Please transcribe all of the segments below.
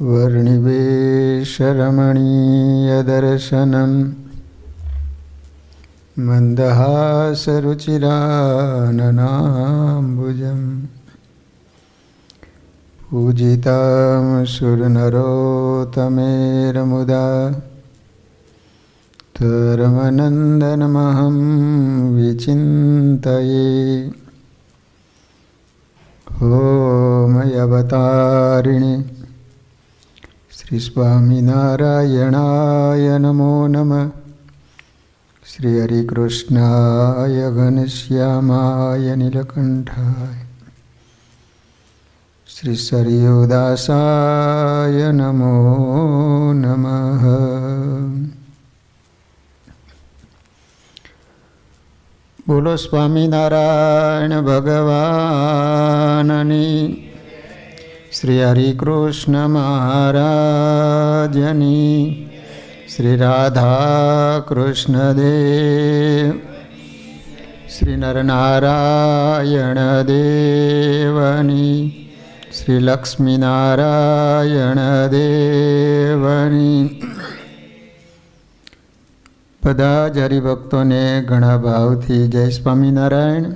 वर्णिवेशरमणीयदर्शनं मन्दहासरुचिराननाम्बुजम् पूजितं सुरनरोत्तमेरमुदा धर्मनन्दनमहं विचिन्तये। ओमयवतारिणे श्री स्वामिनारायणाय नमो नमः। श्री हरिकृष्णाय घनश्यामाय नीलकण्ठाय श्री सरयूदासाय नमो नमः। बोलो स्वामिनारायण भगवाननी, श्री हरिकृष्ण महाराजनी, श्री राधा कृष्ण देव, श्री नरनारायण देवनी, श्री लक्ष्मी नारायण देवनी। बधा ज हरिभक्तों ने घणा भावथी जय स्वामीनारायण।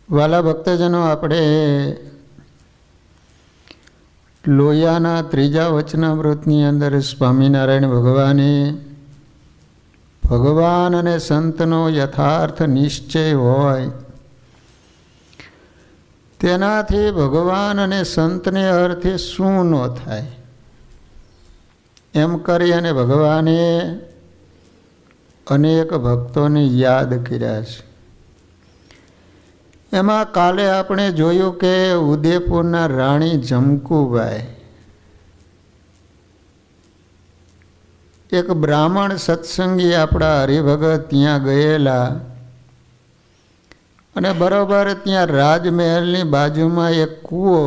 वाला भक्तजनों, आपणे लोयाना त्रीजा वचनामृतनी अंदर स्वामीनारायण भगवाने भगवान अने संतनो यथार्थ निश्चय होय तेनाथी भगवान अने संतने अर्थे शुं न थाय एम करी अने भगवाने अनेक भक्तोने याद कर्या छे। एमां काले आपणे जोयुं के उदयपुरना राणी जमकुबाई एक ब्राह्मण सत्संगी आपड़ा हरिभगत त्यां गयेला अने बरोबर त्यां राजमहलनी बाजुमां एक कूवो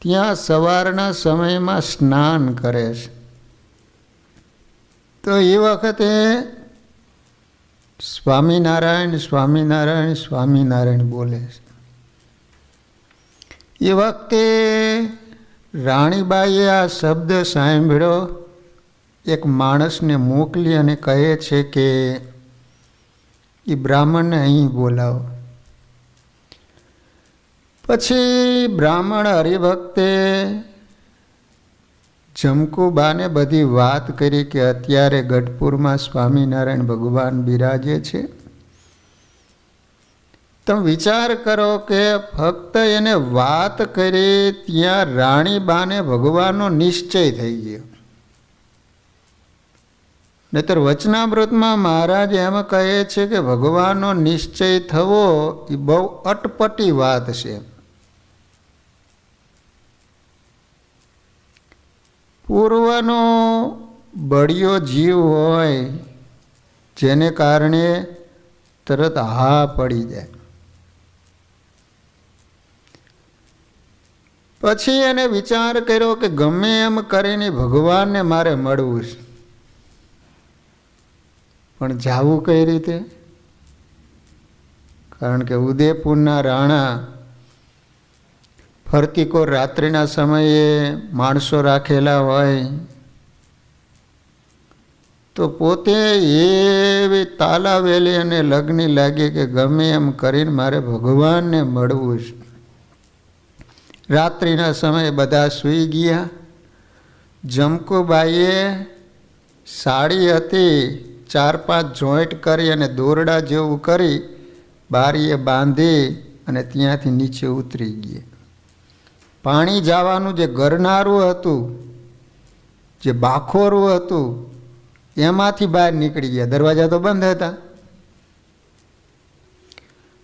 त्यां सवारना समयमां स्नान करे छे। तो ए वखते स्वामीनारायण स्वामीनारायण स्वामीनारायण बोले छे। ए वखते राणीबाईए आ शब्द सांभळ्यो, एक माणसने मोकली अने कहे छे के ए ब्राह्मणने અહીં બોલાવો। પછી ब्राह्मण हरिभक्ते जमकुबाने बधी वात करी के अत्यारे गढ़पुरमां स्वामीनारायण भगवान बिराजे छे। तमे विचार करो के फक्त एने वात करी त्यां राणीबाने भगवाननो निश्चय थई गयो। नहीतर वचनामृतमां महाराज एम कहे छे के भगवाननो निश्चय थवो ए बहु अटपटी वात छे। पूर्वनो बड़ियो जीव होय जेने कारणे तरत हा पड़ी जाए। पछी एने विचार कर्यो के गमे एम करीने भगवान ने मारे मळवुं छे, पण जावुं कई रीते? कारण के उदयपुरना राणा फरती को रात्रिना समये माणसो राखेला होय तो पोते एवी तालावेली अने लगनी लागी के गमे एम करीने मारे भगवान ने मळवुं छे। रात्रिना समये बधा सूई गया। जमकुबाईए साड़ी हती 4-5 जोइंट करी अने दोरडा जेवुं करी बारीए बांधी अने त्यांथी नीचे उतरी गई। पाणी जवानुं जे गरनारुं हतुं, जे बाखोरुं हतुं, एमांथी बहार निकળી गया। दरवाजा तो बंध हता।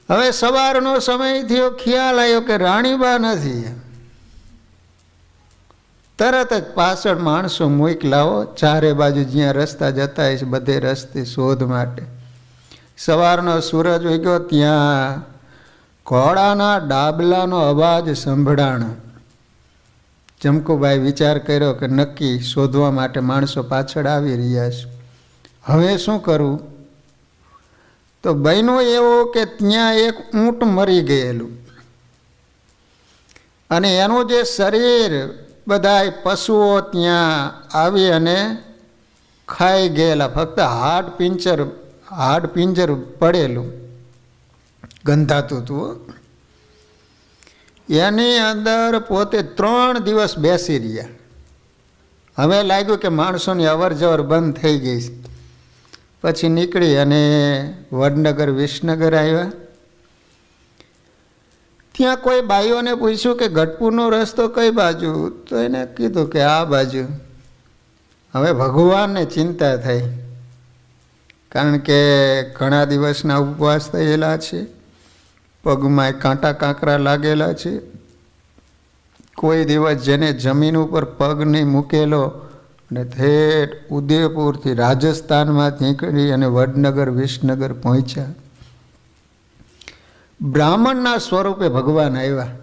हवे सवारनो समय थयो, ख्याल आव्यो के राणीबा नथी। तरत ज पाछळ माणसो मोकलावो, चारे बाजू ज्यां रस्ता जता हशे बधे रस्ते शोध माटे। सवारनो सूरज उग्यो त्यां घोड़ाना डाबलानो अवाज संभळाणो। जमकुबाई विचार कर्यो के नक्की शोधवा माटे माणसो पाछळ आवी रह्या छे, हवे शुं करूं? तो बन्यो एवो के त्यां एक ऊंट मरी गयेलुं। અને એનું જે શરીર બધાય પશુઓ ત્યાં આવી અને ખાઈ ગયેલા, ફક્ત હાડ પિંજર પડેલું ગંધાતું હતું. એની અંદર પોતે 3 દિવસ બેસી રહ્યા. હવે લાગ્યું કે માણસોની અવર જવર બંધ થઈ ગઈ છે. પછી નીકળી અને વડનગર વિસનગર આવ્યા. ત્યાં કોઈ બાઈઓને પૂછ્યું કે ગઢપુરનો રસ્તો કઈ બાજુ? તો એને કીધું કે આ બાજુ. હવે ભગવાનને ચિંતા થઈ, કારણ કે ઘણા દિવસના ઉપવાસ થયેલા છે, પગમાં કાંટા કાંકરા લાગેલા છે. કોઈ દિવસ જેને જમીન ઉપર પગ નહીં મૂકેલો અને ઠેઠ ઉદયપુરથી રાજસ્થાનમાં નીકળી અને વડનગર વિસનગર પહોંચ્યા. બ્રાહ્મણના સ્વરૂપે ભગવાન આવ્યા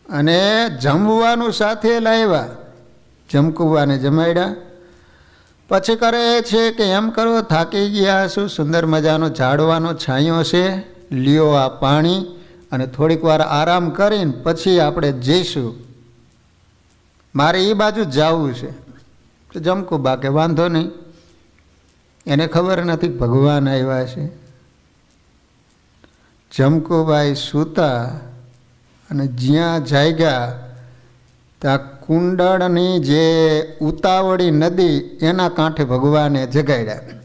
અને જમવાનું સાથે લાવ્યા. જમકુવાને જમાડ્યા. પછી કરે છે કે એમ કરો, થાકી ગયા શું, સુંદર મજાનો ઝાડવાનો છાંયો છે, લ્યો આ પાણી અને થોડીક વાર આરામ કરીને પછી આપણે જઈશું, મારે એ બાજુ જવું છે. તો જમકુબા કે વાંધો નહીં. એને ખબર નથી ભગવાન આવ્યા છે. જમકુબાઈ સૂતા અને જ્યાં જાગ્યા ત્યાં કુંડળની જે ઉતાવળી નદી એના કાંઠે ભગવાને જગાડ્યા.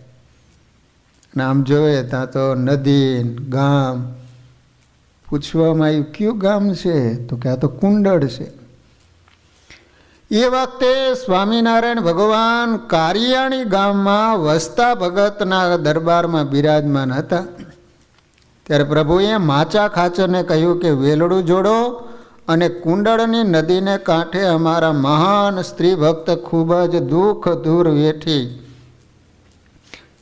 અને આમ જોવે ત્યાં તો નદી, ગામ. પૂછવામાં આવ્યું કયું ગામ છે? તો કે આ તો કુંડળ છે. એ વખતે સ્વામિનારાયણ ભગવાન કારિયાણી ગામમાં વસતા ભગતના દરબારમાં બિરાજમાન હતા. ત્યારે પ્રભુએ માચા ખાચરને કહ્યું કે વેલડું જોડો અને કુંડળની નદીને કાંઠે અમારા મહાન સ્ત્રી ભક્ત ખૂબ જ દુઃખ દૂર વેઠી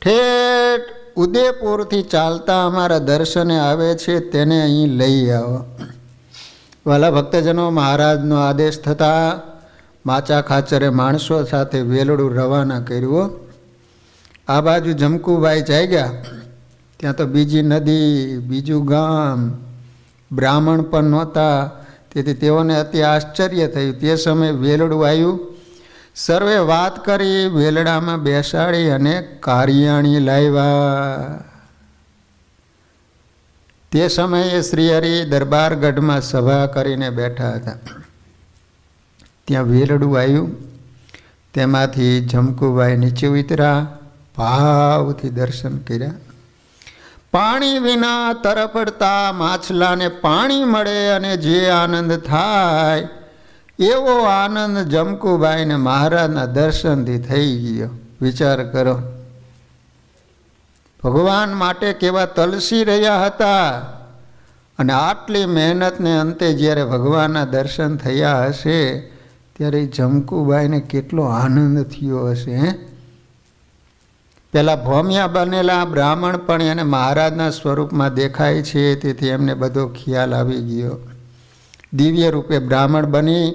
ઠેઠ ઉદયપુરથી ચાલતા અમારા દર્શને આવે છે, તેને અહીં લઈ આવો. વાલા ભક્તજનો, મહારાજનો આદેશ થતાં માચા ખાચરે માણસો સાથે વેલડું રવાના કર્યું. આ બાજુ જમકુબાઈ જાગ્યા. ત્યાં તો બીજી નદી, બીજું ગામ, બ્રાહ્મણ પણ નહોતા. તેથી તેઓને અતિ આશ્ચર્ય થયું. તે સમયે વેલડું આવ્યું. સર્વે વાત કરી, વેલડામાં બેસાડી અને કારિયાણી લાવ્યા. તે સમયે શ્રીહરિ દરબારગઢમાં સભા કરીને બેઠા હતા. ત્યાં વેલડું આવ્યું. તેમાંથી જમકુબાઈ નીચે ઉતર્યા, ભાવથી દર્શન કર્યા. પાણી વિના તરફડતા માછલાને પાણી મળે અને જે આનંદ થાય એવો આનંદ જમકુબાઈને મહારાજના દર્શનથી થઈ ગયો. વિચાર કરો, ભગવાન માટે કેવા તલસી રહ્યા હતા અને આટલી મહેનતને અંતે જ્યારે ભગવાનના દર્શન થયા હશે ત્યારે જમકુબાઈને કેટલો આનંદ થયો હશે. પેલા ભોમિયા બનેલા બ્રાહ્મણ પણ એને મહારાજના સ્વરૂપમાં દેખાય છે, તેથી એમને બધો ખ્યાલ આવી ગયો. દિવ્ય રૂપે બ્રાહ્મણ બની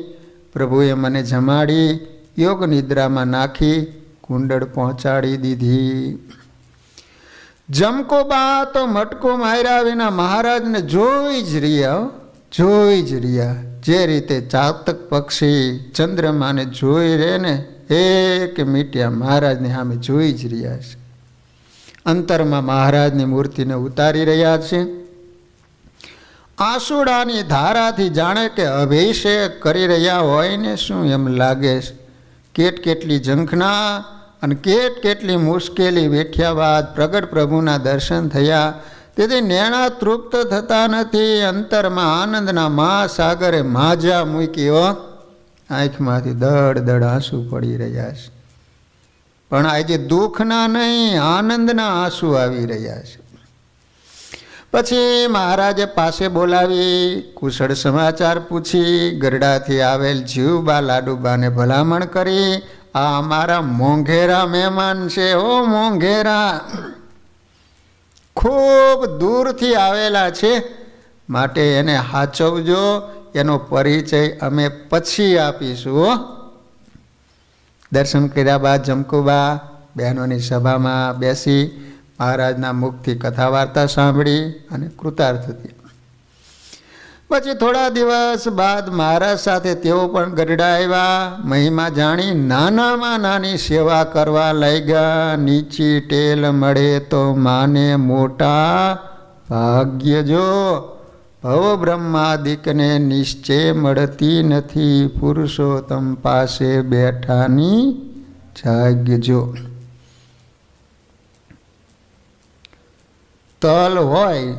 પ્રભુએ મને જમાડી યોગ નિદ્રામાં નાખી કુંડળ પહોંચાડી દીધી. જમકુબા તો મટકો માર્યા વિના મહારાજને જોઈ જ રહ્યા. જે રીતે ચાતક પક્ષી ચંદ્રમાને જોઈ રહે ને, એક મીટ્યા મહારાજને સામે જોઈ જ રહ્યા છે. અંતરમાં મહારાજની મૂર્તિને ઉતારી રહ્યા છે. આંસુડાની ધારાથી જાણે કે અભિષેક કરી રહ્યા હોય ને શું એમ લાગે છે. કેટલી ઝંખના અને કેટલી મુશ્કેલી વેઠ્યા બાદ પ્રગટ પ્રભુના દર્શન થયા. તેથી નેણા તૃપ્ત થતા નથી. અંતરમાં આનંદના મહાસાગરે માજા મૂક્યો. આંખમાંથી દડ આંસુ પડી રહ્યા છે. પણ આજે દુઃખના નહીં, આનંદના આંસુ આવી રહ્યા છે. પછી મહારાજે પાસે બોલાવી કુશળ સમાચાર પૂછી ગરડાથી આવેલ જીવબા લાડુબાને ભલામણ કરી, આ અમારા મોંઘેરા મહેમાન છે. ઓ મોંઘેરા, ખૂબ દૂરથી આવેલા છે, માટે એને હાચવજો. એનો પરિચય અમે પછી આપીશું. દર્શન કર્યા બાદ જમકુબા બહેનોની સભામાં બેસી મહારાજના મુખથી કથા વાર્તા સાંભળી અને કૃતાર્થ હતી. પછી થોડા દિવસ બાદ મહારાજ સાથે તેઓ પણ ગઢડા આવ્યા. મહિમા જાણી નાનામાં નાની સેવા કરવા લાગ્યા. નીચી ટેલ મળે તો માને મોટા ભાગ્ય જો, ભવ બ્રહ્માદિકને નિશ્ચય મળતી નથી, પુરુષોત્તમ પાસે બેઠાની જાગજો. તલ હોય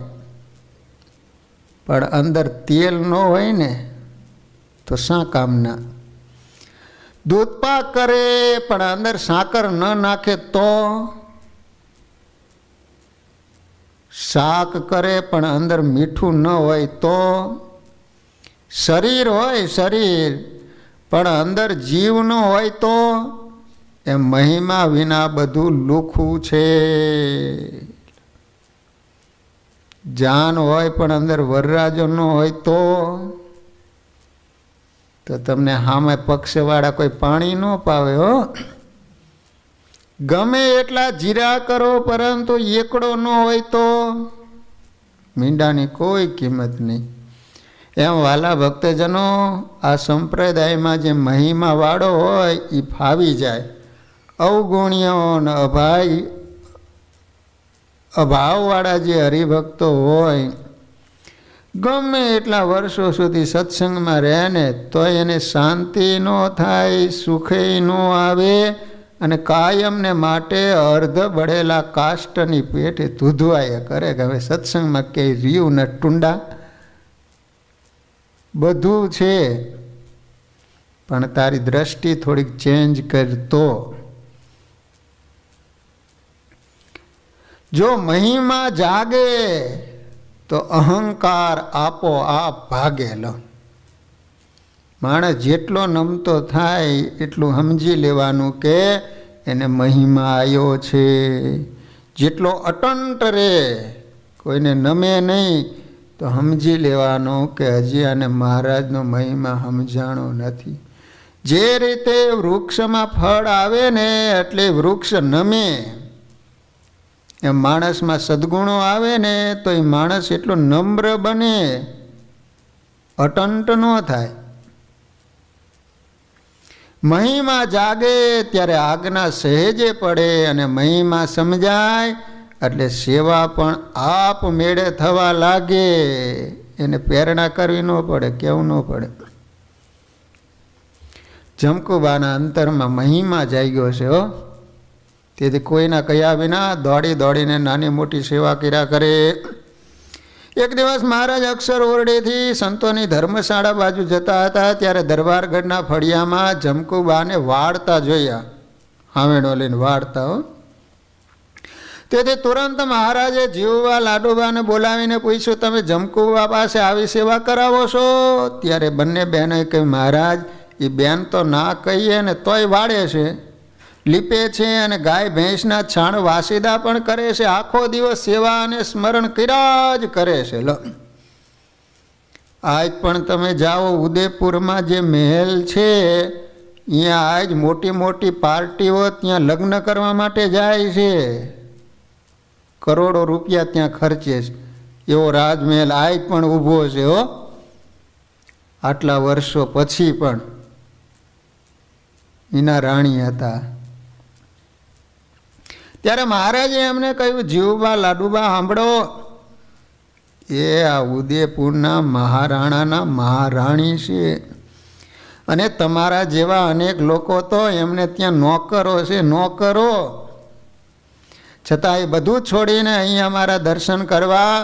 પણ અંદર તેલ ન હોય ને તો શા કામના? દૂધ પાક કરે પણ અંદર સાકર ન નાખે તો? શાક કરે પણ અંદર મીઠું ન હોય તો? શરીર હોય શરીર પણ અંદર જીવ ન હોય તો? એ મહિમા વિના બધું લુખું છે. જાન હોય પણ અંદર વરરાજો ન હોય તો તમને સામે પક્ષવાળા કોઈ પાણી ન પાવે હો. ગમે એટલા જીરા કરો પરંતુ એકડો ન હોય તો મીંડાની કોઈ કિંમત નહીં. એમ વાલા ભક્તજનો, આ સંપ્રદાયમાં જે મહિમા વાળો હોય એ ફાવી જાય. અવગુણ્યો ને અભાવવાળા જે હરિભક્તો હોય, ગમે એટલા વર્ષો સુધી સત્સંગમાં રહે ને તો એને શાંતિ ન થાય, સુખે ન આવે અને કાયમને માટે અર્ધ બળેલા કાષ્ટની પેટે ધૂધવાયા કરે કે હવે સત્સંગમાં ક્યાંય રહ્યું ને ટુંડા. બધું છે પણ તારી દ્રષ્ટિ થોડીક ચેન્જ કરતો. જો મહિમા જાગે તો અહંકાર આપોઆપ ભાગેલો. માણસ જેટલો નમતો થાય એટલું સમજી લેવાનું કે એને મહિમા આવ્યો છે. જેટલો અટંટ રહે, કોઈને નમે નહીં, તો સમજી લેવાનું કે હજી આને મહારાજનો મહિમા સમજાણો નથી. જે રીતે વૃક્ષમાં ફળ આવે ને એટલે વૃક્ષ નમે, એમ માણસમાં સદગુણો આવે ને તો એ માણસ એટલો નમ્ર બને, અટંટ ન થાય. મહિમા જાગે ત્યારે આજ્ઞા સહેજે પડે અને મહિમા સમજાય એટલે સેવા પણ આપ મેળે થવા લાગે. એને પ્રેરણા કરવી ન પડે, કેવું ન પડે. જમકુબાના અંતરમાં મહિમા જાગ્યો છે હો. તેથી કોઈના કયા વિના દોડી દોડીને નાની મોટી સેવા કર્યા કરે. એક દિવસ મહારાજ અક્ષર ઓરડેથી સંતોની ધર્મશાળા બાજુ જતા હતા ત્યારે દરબારગઢના ફળિયામાં જમકુબાને વાળતા જોયા. હાવેણો લઈને વાળતા હો. તેથી તુરંત મહારાજે જીવવા લાડુબાને બોલાવીને પૂછ્યું, તમે જમકુબા પાસે આવી સેવા કરાવો છો? ત્યારે બંને બહેનોએ કહ્યું, મહારાજ એ બેન તો ના કહીએ ને તોય વાળે છે, લીપે છે અને ગાય ભેંસના છાણ વાસીદા પણ કરે છે. આખો દિવસ સેવા અને સ્મરણ કર્યા જ કરે છે. લો, આજ પણ તમે જાઓ ઉદયપુરમાં જે મહેલ છે, અહીંયા આજ મોટી મોટી પાર્ટીઓ ત્યાં લગ્ન કરવા માટે જાય છે. કરોડો રૂપિયા ત્યાં ખર્ચે છે. એવો રાજમહેલ આજ પણ ઊભો છે હો. આટલા વર્ષો પછી પણ એના રાણી હતા. ત્યારે મહારાજે એમને કહ્યું, જીવબા લાડુબા સાંભળો, એ આ ઉદયપુરના મહારાણાના મહારાણી છે અને તમારા જેવા અનેક લોકો તો એમને ત્યાં નોકરો છે, નોકરો. છતાં એ બધું છોડીને અહીં અમારા દર્શન કરવા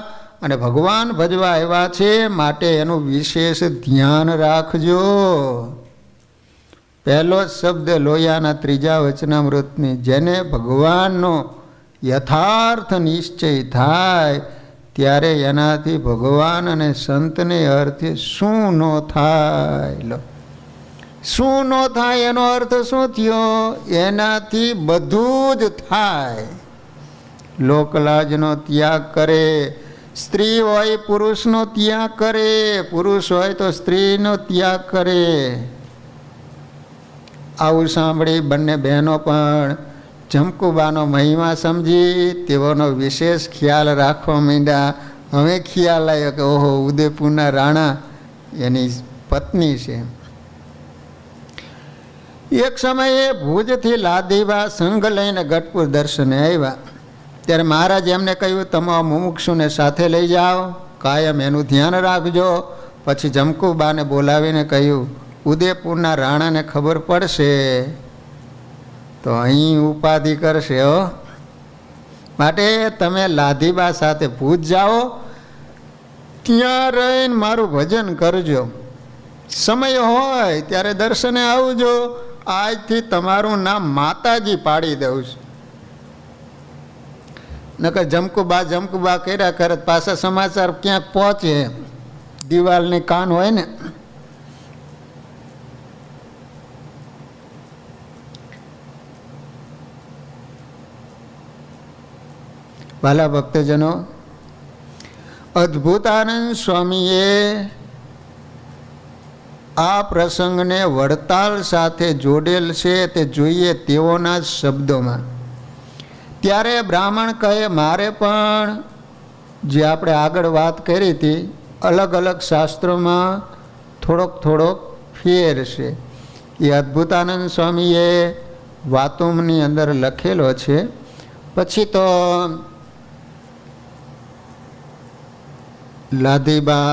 અને ભગવાન ભજવા આવ્યા છે, માટે એનું વિશેષ ધ્યાન રાખજો. પહેલો જ શબ્દ લોયાના ત્રીજા વચનામૃતની, જેને ભગવાનનો યથાર્થ નિશ્ચય થાય ત્યારે એનાથી ભગવાન અને સંતને અર્થે શું ન થાય. લો, શું ન થાય એનો અર્થ શું થયો? એનાથી બધું જ થાય. લોકલાજનો ત્યાગ કરે, સ્ત્રી હોય પુરુષનો ત્યાગ કરે, પુરુષ હોય તો સ્ત્રીનો ત્યાગ કરે. આવું સાંભળી બંને બહેનો પણ જમકુબાનો મહિમા સમજી તેઓનો વિશેષ ખ્યાલ રાખવા માંડ્યા. હવે ખ્યાલ આવ્યો કે ઓહો ઉદયપુરના રાણા એની પત્ની છે. એક સમયે ભુજથી લાદીબા સંઘ લઈને ગઢપુર દર્શને આવ્યા. ત્યારે મહારાજ એમને કહ્યું, તમામ મુમુક્ષુને સાથે લઈ જાઓ, કાયમ એનું ધ્યાન રાખજો. પછી જમકુબાને બોલાવીને કહ્યું, ઉદયપુરના રાણાને ખબર પડશે તો અહીં ઉપાધિ કરશે હો, માટે તમે લાધીબા સાથે ભૂજ જાઓ, ત્યાં રહીને મારું ભજન કરજો. સમય હોય ત્યારે દર્શને આવજો. આજથી તમારું નામ માતાજી પાડી દઉં છું. નકર જમકુબા કર્યા કરે પાછા સમાચાર ક્યાંક પહોંચે, દિવાલની કાન હોય ને. વાલા ભક્તજનો, અદ્ભુતાનંદ સ્વામીએ આ પ્રસંગને વડતાલ સાથે જોડેલ છે તે જોઈએ તેઓના શબ્દોમાં. ત્યારે બ્રાહ્મણ કહે, મારે પણ જે આપણે આગળ વાત કરી હતી અલગ અલગ શાસ્ત્રોમાં થોડોક ફેર છે. એ અદ્ભુતાનંદ સ્વામીએ વાતોની અંદર લખેલો છે. પછી તો લાધીબા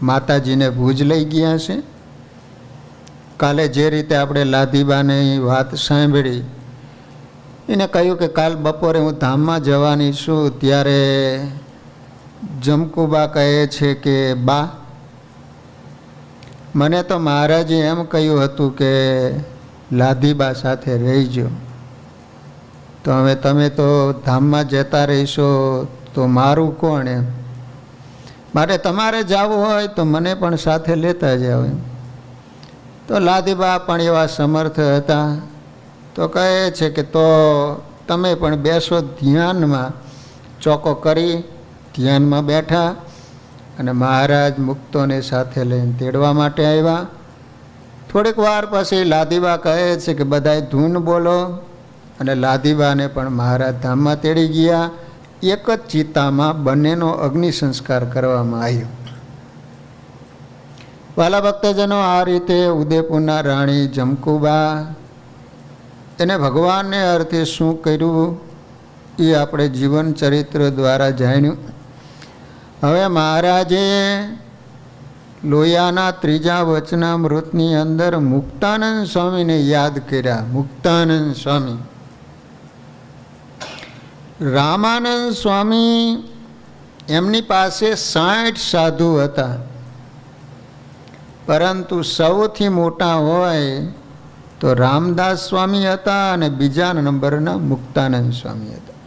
માતાજીને ભુજ લઈ ગયા છે. કાલે જે રીતે આપણે લાધીબાની વાત સાંભળી, એને કહ્યું કે કાલ બપોરે હું ધામમાં જવાની છું. ત્યારે જમકુબા કહે છે કે બા, મને તો મહારાજે એમ કહ્યું હતું કે લાધીબા સાથે રહીજો, તો હવે તમે તો ધામમાં જતા રહીશો તો મારું કોણ એમ, માટે તમારે જવું હોય તો મને પણ સાથે લેતા જાવ. તો લાધીબા પણ એવા સમર્થ હતા, તો કહે છે કે તો તમે પણ બેસો ધ્યાનમાં. ચોકો કરી ધ્યાનમાં બેઠા અને મહારાજ મુક્તોને સાથે લઈને તેડવા માટે આવ્યા. થોડીક વાર પછી લાધીબા કહે છે કે બધાએ ધૂન બોલો, અને લાધીબાને પણ મહારાજ ધામમાં તેડી ગયા. એક જ ચિતામાં બંનેનો અગ્નિ સંસ્કાર કરવામાં આવ્યો. વાલા ભક્તજનો, આ રીતે ઉદયપુરના રાણી જમકુબા એને ભગવાનને અર્થે શું કર્યું એ આપણે જીવન ચરિત્ર દ્વારા જાણ્યું. હવે મહારાજે લોયાના ત્રીજા વચનામૃતની અંદર મુક્તાનંદ સ્વામીને યાદ કર્યા. મુક્તાનંદ સ્વામી, રામાનંદ સ્વામી, એમની પાસે 60 સાધુ હતા, પરંતુ સૌથી મોટા હોય તો રામદાસ સ્વામી હતા અને બીજા નંબરના મુક્તાનંદ સ્વામી હતા.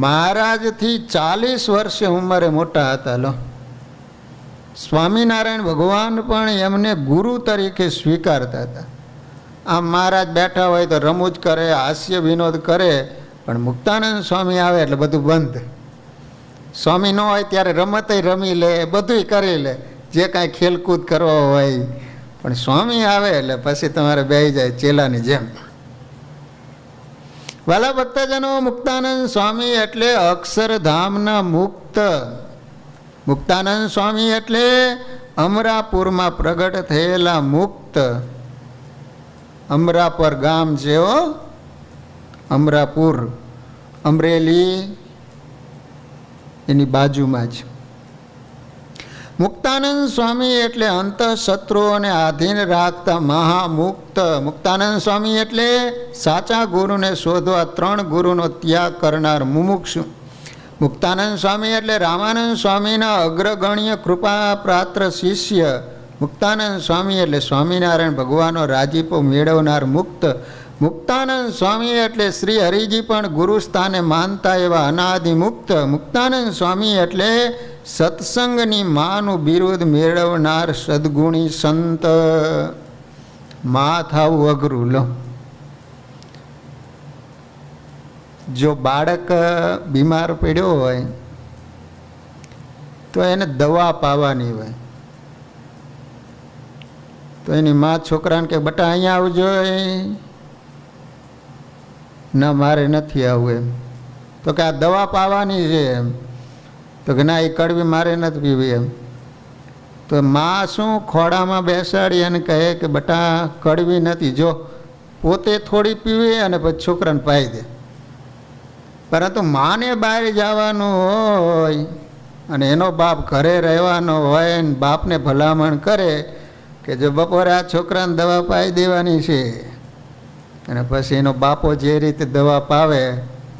મહારાજથી 40 વર્ષે ઉંમરે મોટા હતા. લો, સ્વામિનારાયણ ભગવાન પણ એમને ગુરુ તરીકે સ્વીકારતા હતા. આમ મહારાજ બેઠા હોય તો રમૂજ કરે, હાસ્ય વિનોદ કરે, પણ મુક્તાનંદ સ્વામી આવે એટલે બધું બંધ. સ્વામી ન હોય ત્યારે રમતય રમી લે, બધું કરી લે, જે કાંઈ ખેલકૂદ કરવો હોય. પણ સ્વામી આવે એટલે પછી તમારે બેસી જાય ચેલાની જેમ. વાલા ભક્તજનો, મુક્તાનંદ સ્વામી એટલે અક્ષરધામના મુક્ત. મુક્તાનંદ સ્વામી એટલે અમરાપુરમાં પ્રગટ થયેલા મુક્ત. અમરાપર ગામ છે હો, અમરાપુર, અમરેલી એની બાજુમાં જ. મુક્તાનંદ સ્વામી એટલે અંતઃશત્રુઓને આધીન રાખતા મહામુક્ત. મુક્તાનંદ સ્વામી એટલે સાચા ગુરુને શોધવા 3 ગુરુનો ત્યાગ કરનાર મુમુક્ષુ. મુક્તાનંદ સ્વામી એટલે રામાનંદ સ્વામીના અગ્રગણ્ય કૃપા પાત્ર શિષ્ય. મુક્તાનંદ સ્વામી એટલે સ્વામિનારાયણ ભગવાનનો રાજીપો મેળવનાર મુક્ત. મુક્તાનંદ સ્વામી એટલે શ્રી હરિજી પણ ગુરુ સ્થાને માનતા એવા અનાદિ મુક્ત. મુક્તાનંદ સ્વામી એટલે સત્સંગની માનું બિરુદ મેળવનાર સદગુણી સંત. માં થાવું અઘરું. લો, જો બાળક બીમાર પડ્યો હોય તો એને દવા પાવાની હોય, તો એની માં છોકરાને કે બટા અહીંયા આવજો, ના મારે નથી આવવું એમ. તો કે આ દવા પાવાની છે એમ. તો કે ના, એ કડવી મારે નથી પીવી એમ. તો માં શું ખોડામાં બેસાડી અને કહે કે બટા કડવી નથી, જો પોતે થોડી પીવી અને પછી છોકરાને પાઈ દે. પરંતુ માને બહાર જવાનું હોય અને એનો બાપ ઘરે રહેવાનો હોય ને બાપને ભલામણ કરે કે જો બપોરે આ છોકરાને દવા પાઈ દેવાની છે, અને પછી એનો બાપો જે રીતે દવા પાવે,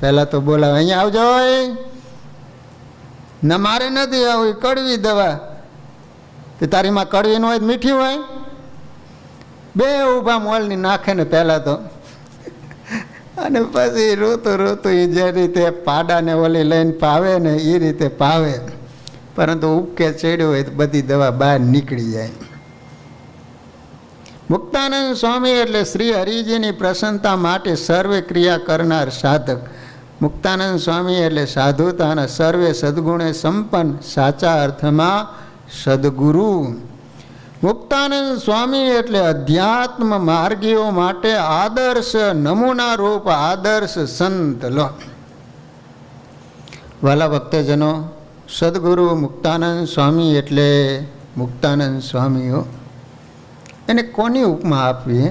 પહેલાં તો બોલાવે અહીંયા આવજો, ના મારે નથી આવું, કડવી દવા. તે તારી માં કડવી ન હોય મીઠી હોય? બે ઊભા મોલની નાખે ને પહેલાં તો, અને પછી રોતું રોતું એ જે રીતે પાડાને ઓલી લઈને પાવે ને એ રીતે પાવે. પરંતુ ઉપકે ચડ્યો હોય તો બધી દવા બહાર નીકળી જાય. મુક્તાનંદ સ્વામી એટલે શ્રી હરિજીની પ્રસન્નતા માટે સર્વે ક્રિયા કરનાર સાધક. મુક્તાનંદ સ્વામી એટલે સાધુતાના સર્વે સદગુણે સંપન્ન, સાચા અર્થમાં સદગુરુ. મુક્તાનંદ સ્વામી એટલે અધ્યાત્મ માર્ગીઓ માટે આદર્શ નમૂના રૂપ આદર્શ સંત. લો વાલા ભક્તજનો, સદગુરુ મુક્તાનંદ સ્વામી એટલે મુક્તાનંદ સ્વામીઓ. એને કોની ઉપમા આપવી?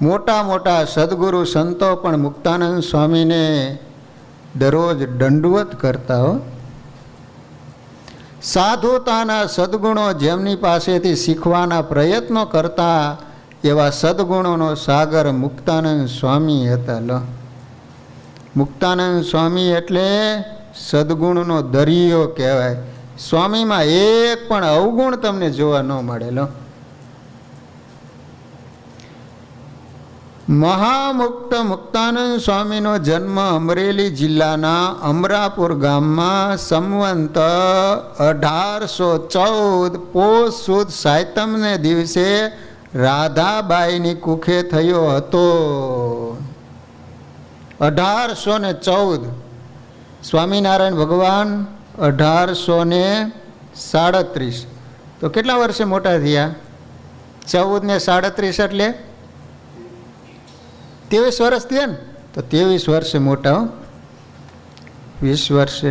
મોટા મોટા સદગુરુ સંતો પણ મુક્તાનંદ સ્વામીને દરરોજ દંડવત કરતા હો. સાધુતાના સદગુણો જેમની પાસેથી શીખવાના પ્રયત્નો કરતા એવા સદગુણોનો સાગર મુક્તાનંદ સ્વામી હતા. લો મુક્તાનંદ સ્વામી એટલે સદગુણનો દરિયો કહેવાય. સ્વામીમાં એક પણ અવગુણ તમને જોવા ન મળેલો. મહામુક્ત મુક્તાનંદ સ્વામીનો જન્મ અમરેલી જિલ્લાના અમરાપુર ગામમાં સંવંત 1814 પોષ સુદ સાયતમને દિવસે રાધાબાઈની કુખે થયો હતો. 1814. સ્વામિનારાયણ ભગવાન 1837. તો કેટલા વર્ષે મોટા થયા? 14 ને 37 એટલે 23 વર્ષ થયા ને. તો 23 વર્ષે મોટા. 20 વર્ષે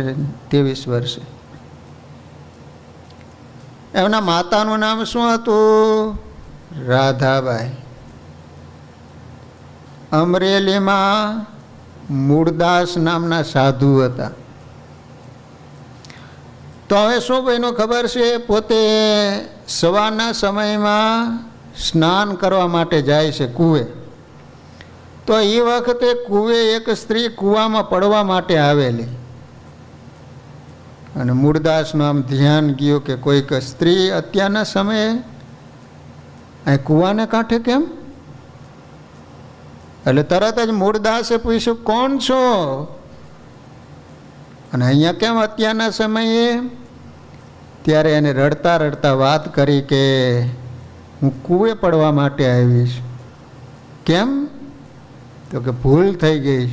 23 વર્ષે. એમના માતાનું નામ શું હતું? રાધાબાઈ. અમરેલીમાં મૂળદાસ નામના સાધુ હતા. તો હવે શું ભાઈનો ખબર છે, પોતે સવારના સમયમાં સ્નાન કરવા માટે જાય છે કૂવે. તો એ વખતે કૂવે એક સ્ત્રી કૂવામાં પડવા માટે આવેલી, અને મૂળદાસનું આમ ધ્યાન ગયું કે કોઈક સ્ત્રી અત્યારના સમયે અહીં કૂવાને કાંઠે કેમ? એટલે તરત જ મૂળદાસે પૂછ્યું, કોણ છો અને અહીંયા કેમ અત્યારના સમયે? ત્યારે એને રડતા રડતા વાત કરી કે હું કૂવે પડવા માટે આવીશ. કેમ? તો કે ભૂલ થઈ ગઈ.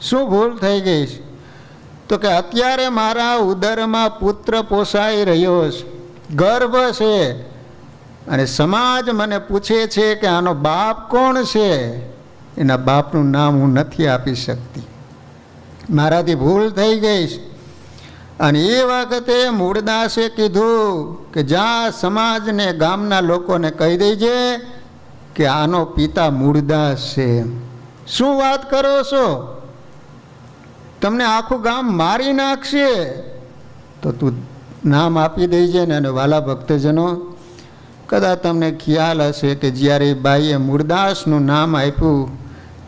શું ભૂલ થઈ ગઈ? તો કે અત્યારે મારા ઉદરમાં પુત્ર પોસાઈ રહ્યો છે, ગર્ભ છે, અને સમાજ મને પૂછે છે કે આનો બાપ કોણ છે. એના બાપનું નામ હું નથી આપી શકતી, મારાથી ભૂલ થઈ ગઈ. અને એ વખતે મૂળદાસે કીધું કે જા સમાજને ગામના લોકોને કહી દેજે કે આનો પિતા મૂળદાસ છે. શું વાત કરો છો? તમને આખું ગામ મારી નાખશે. તો તું નામ આપી દેજે ને. અને વાલા ભક્તજનો, કદાચ તમને ખ્યાલ હશે કે જ્યારે બાઈએ મૂળદાસનું નામ આપ્યું,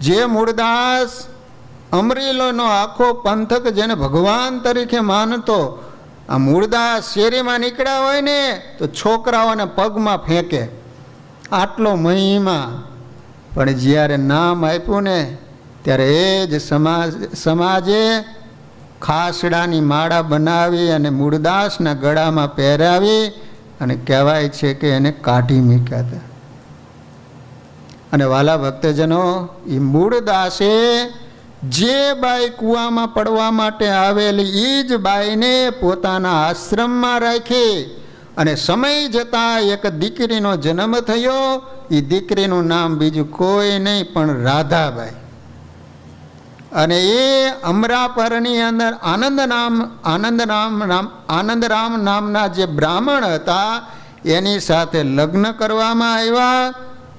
જે મૂળદાસ અમરેલીનો આખો પંથક જેને ભગવાન તરીકે માનતો, આ મૂળદાસ શેરીમાં નીકળ્યા હોય ને તો છોકરાઓને પગમાં ફેંકે, આટલો મહિમા. પણ જ્યારે નામ આપ્યું ને ત્યારે એ જ સમાજે ખાસડાની માળા બનાવી અને મૂળદાસના ગળામાં પહેરાવી અને કહેવાય છે કે એને કાઢી મૂક્યા હતા. અને વાલા ભક્તજનો, એ મૂળદાસે જે બાઈ કૂવામાં પડવા માટે આવેલી એ જ બાઈને પોતાના આશ્રમમાં રાખી, અને સમય જતાં એક દીકરીનો જન્મ થયો. એ દીકરીનું નામ બીજું કોઈ નહીં પણ રાધાબાઈ. અને એ અમરાપરની અંદર આનંદરામ નામના જે બ્રાહ્મણ હતા એની સાથે લગ્ન કરવામાં આવ્યા.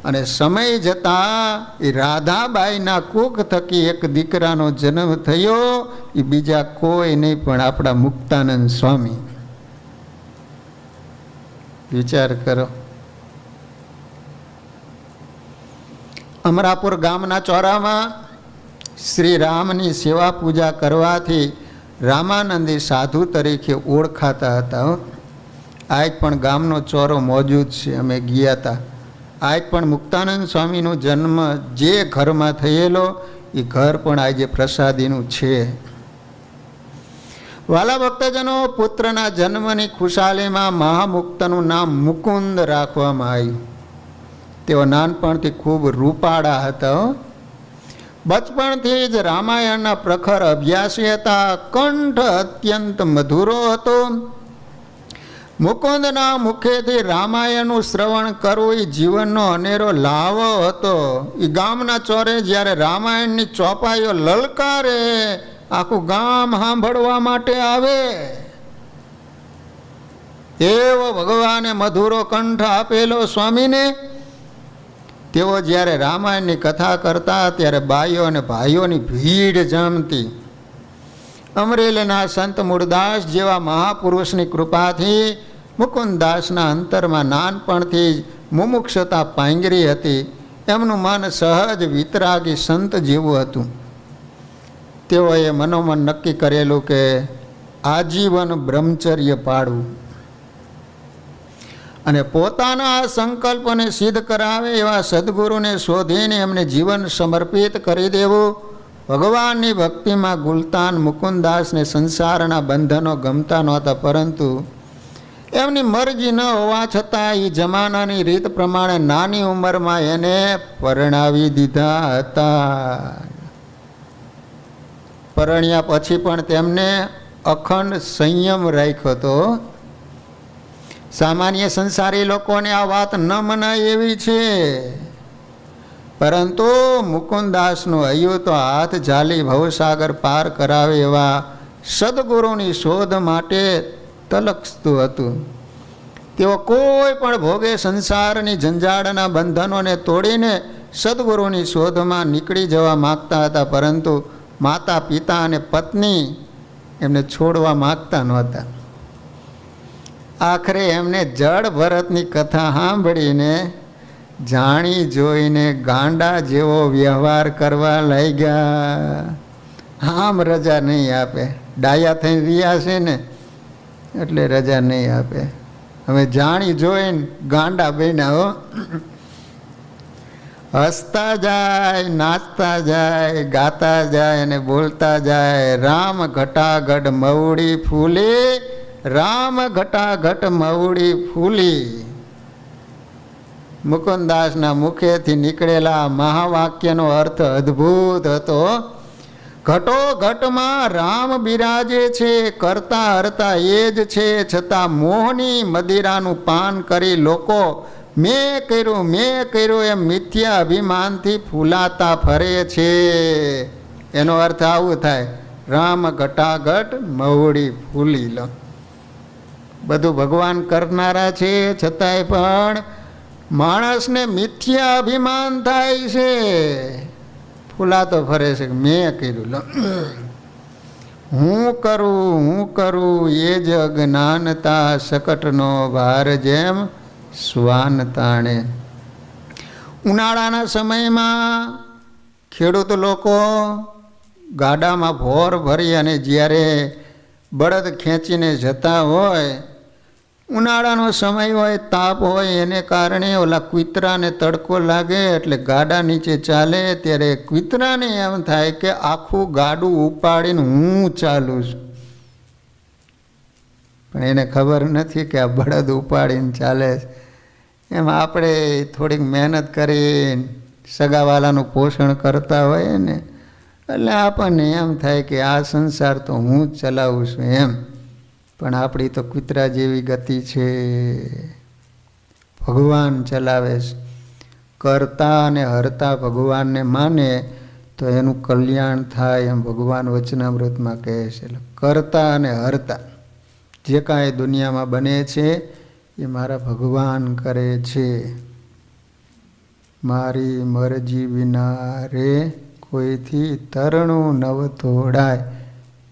અને સમય જતાં એ રાધાબાઈના કુખ થકી એક દીકરાનો જન્મ થયો. એ બીજા કોઈ નહીં પણ આપણા મુક્તાનંદ સ્વામી. વિચાર કરો. અમરાપુર ગામના ચોરામાં શ્રી રામની સેવા પૂજા કરવાથી રામાનંદી સાધુ તરીકે ઓળખાતા હતા. આજ પણ ગામનો ચોરો મોજૂદ છે. અમે ગયા હતા. આજ પણ મુક્તાનંદ સ્વામીનો જન્મ જે ઘરમાં થયેલો એ ઘર પણ આજે પ્રસાદીનું છે. વાલા ભક્તજનો, પુત્રના જન્મની ખુશાલીમાં મહામુક્તનું નામ મુકુંદ રાખવામાં આવ્યું. તેઓ નાનપણથી ખૂબ રૂપાળા હતા. બચપણથી જ રામાયણના પ્રખર અભ્યાસી હતા. કંઠ અત્યંત મધુરો હતો. મુકુંદના મુખેથી રામાયણનું શ્રવણ કરવું એ જીવનનો અનેરો લાવો હતો. એ ગામના ચોરે જ્યારે રામાયણની ચોપાઈઓ લલકારે, આખું ગામ સાંભળવા માટે આવે. એવો ભગવાને મધુરો કંઠ આપેલો સ્વામીને. તેઓ જ્યારે રામાયણની કથા કરતા ત્યારે બાઈઓ અને ભાઈઓની ભીડ જમતી. અમરેલીના સંત મૂળદાસ જેવા મહાપુરુષની કૃપાથી મુકુંદદાસના અંતરમાં નાનપણથી જ મુમુક્ષતા પાંગરી હતી. એમનું મન સહજ વિતરાગી સંત જેવું હતું. તેઓએ મનોમન નક્કી કરેલું કે આજીવન બ્રહ્મચર્ય પાળવું અને પોતાના સંકલ્પને સિદ્ધ કરાવે એવા સદગુરુને શોધીને એમને જીવન સમર્પિત કરી દેવું. ભગવાનની ભક્તિમાં ગુલતાન મુકુંદદાસને સંસારના બંધનો ગમતા નહોતા, પરંતુ એમની મરજી ન હોવા છતાં એ જમાનાની રીત પ્રમાણે નાની ઉંમરમાં એને પરણાવી દીધા હતા. પરણ્યા પછી પણ તેમને અખંડ સંયમ રાખ્યો હતો. સામાન્ય સંસારી લોકોને આ વાત ન મનાય એવી છે, પરંતુ મુકુંદદાસનું હૈયું તો હાથ ઝાલી ભવસાગર પાર કરાવે એવા સદગુરુની શોધ માટે તલક્ષતું હતું. તેઓ કોઈ પણ ભોગે સંસારની જંજાળના બંધનોને તોડીને સદગુરુની શોધમાં નીકળી જવા માગતા હતા, પરંતુ માતા પિતા અને પત્ની એમને છોડવા માગતા નહોતા. આખરે એમને જળ ભરતની કથા સાંભળીને જાણી જોઈને ગાંડા જેવો વ્યવહાર કરવા લાગ્યા. આમ રજા નહીં આપે. ડાયા થઈ રહ્યા છે ને એટલે રજા નહીં આપે. હવે જાણી જોઈને ગાંડા બન્યા. હસતા જાય, નાચતા જાય, ગાતા જાય અને બોલતા જાય. રામ ઘટાઘટ મવડી ફૂલી, રામ ઘટાઘટ મવડી ફૂલી. મુકુંદદાસના મુખેથી નીકળેલા મહાવાક્યનો અર્થ અદ્ભુત હતો. ઘટો ઘટમાં રામ બિરાજે છે, કરતા હરતા એ જ છે, છતાં મોહની મદિરાનું પાન કરી લોકો મેં કર્યું એમ મિથ્યા અભિમાનથી ફૂલાતા ફરે છે. એનો અર્થ આવું થાય, રામ ઘટાઘટ મવડી ફૂલી લો. બધું ભગવાન કરનારા છે, છતાંય પણ માણસને મિથ્યા અભિમાન થાય છે. ફૂલાતો ફરે છે કે મેં કર્યું લો, હું કરું એ જ અજ્ઞાનતા, શકટનો ભાર જેમ શ્વાન તાણે. ઉનાળાના સમયમાં ખેડૂત લોકો ગાડામાં ભોર ભરી અને જ્યારે બળદ ખેંચીને જતા હોય, ઉનાળાનો સમય હોય, તાપ હોય, એને કારણે ઓલા કૂતરાને તડકો લાગે એટલે ગાડા નીચે ચાલે. ત્યારે કૂતરાને એમ થાય કે આખું ગાડું ઉપાડીને હું ચાલું છું, પણ એને ખબર નથી કે આ બળદ ઉપાડીને ચાલે. એમ આપણે થોડીક મહેનત કરી સગાવાલાનું પોષણ કરતા હોઈએ ને, એટલે આપણને એમ થાય કે આ સંસાર તો હું જ ચલાવું છું એમ. પણ આપણી તો કૂતરા જેવી ગતિ છે. ભગવાન ચલાવે છે. કરતા અને હરતા ભગવાનને માને તો એનું કલ્યાણ થાય એમ ભગવાન વચનામૃતમાં કહે છે. એટલે કરતા અને હરતા જે કાંઈ દુનિયામાં બને છે એ મારા ભગવાન કરે છે. મારી મરજી વિના રે કોઈથી તરણું નવ તોડાય,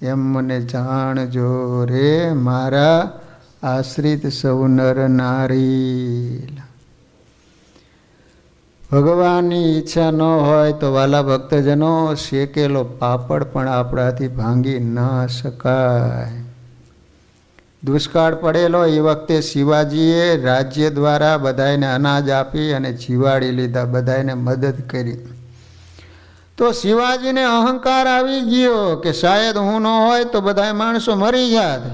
એમ મને જાણજો રે મારા આશ્રિત સૌ નર નારી. ભગવાનની ઈચ્છા ન હોય તો વાલા ભક્તજનો શેકેલો પાપડ પણ આપણાથી ભાંગી ન શકાય. દુષ્કાળ પડેલો એ વખતે શિવાજીએ રાજ્ય દ્વારા બધાને અનાજ આપી અને જીવાડી લીધા, બધાને મદદ કરી. તો શિવાજીને અહંકાર આવી ગયો કે શાયદ હું ન હોય તો બધા માણસો મરી જાત.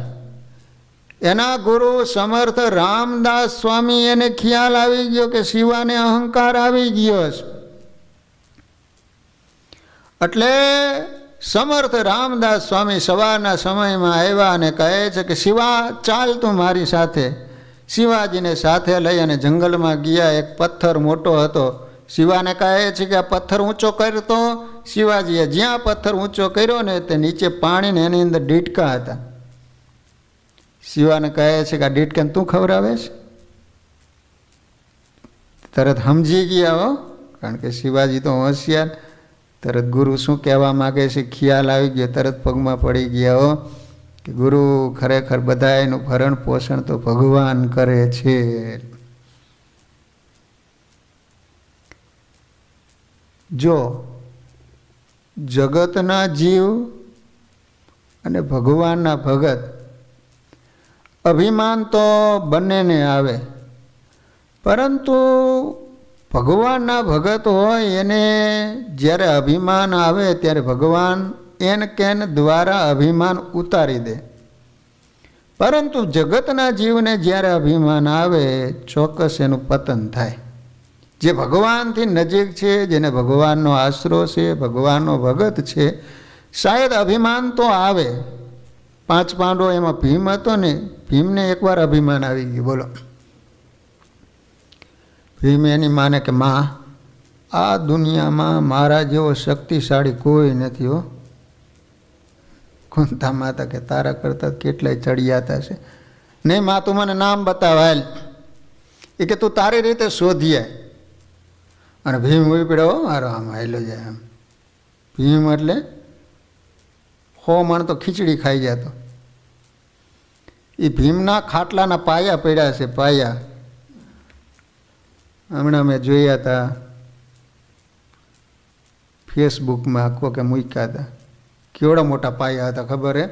એના ગુરુ સમર્થ રામદાસ સ્વામી એને ખ્યાલ આવી ગયો કે શિવાને અહંકાર આવી ગયો છે. એટલે સમર્થ રામદાસ સ્વામી સવારના સમયમાં આવ્યા અને કહે છે કે શિવા ચાલ તું મારી સાથે. શિવાજીને સાથે લઈ અને જંગલમાં ગયા. એક પથ્થર મોટો હતો. શિવાને કહે છે કે આ પથ્થર ઊંચો કરતો. શિવાજીએ જ્યાં પથ્થર ઊંચો કર્યો ને તે નીચે પાણીને એની અંદર ડીટકા હતા. શિવાને કહે છે કે આ ડીટકાને તું ખવડાવેશ? તરત સમજી ગયા હો, કારણ કે શિવાજી તો હોશિયાર. તરત ગુરુ શું કહેવા માગે છે ખ્યાલ આવી ગયો. તરત પગમાં પડી ગયા હો કે ગુરુ ખરેખર બધા એનું ભરણ પોષણ તો ભગવાન કરે છે. જો જગતના જીવ અને ભગવાનના ભગત અભિમાન તો બંનેને આવે, પરંતુ ભગવાનના ભગત હોય એને જ્યારે અભિમાન આવે ત્યારે ભગવાન એન કેન દ્વારા અભિમાન ઉતારી દે. પરંતુ જગતના જીવને જ્યારે અભિમાન આવે ચોક્કસ એનું પતન થાય. જે ભગવાનથી નજીક છે, જેને ભગવાનનો આશરો છે, ભગવાનનો ભગત છે, શાયદ અભિમાન તો આવે. 5 પાંડવો એમાં ભીમ હતો ને, ભીમને એકવાર અભિમાન આવી ગયું. બોલો, ભીમ એની માને કે માં આ દુનિયામાં મારા જેવો શક્તિશાળી કોઈ નથી હો. કુંતા માતા કે તારા કરતા કેટલાય ચડિયાતા છે. નહીં માં તું મને નામ બતાવ હાલ. એ કે તું તારી રીતે શોધીએ. અને ભીમ ઉપડ્યો મારો આમ હાલ્યો જાય. આમ ભીમ એટલે 100 મણ તો ખીચડી ખાઈ જતો. એ ભીમના ખાટલાના પાયા પડ્યા છે. પાયા હમણાં મેં જોયા હતા ફેસબુકમાં, કોકે મૂક્યા હતા. કેવડા મોટા પાયા હતા ખબર હે?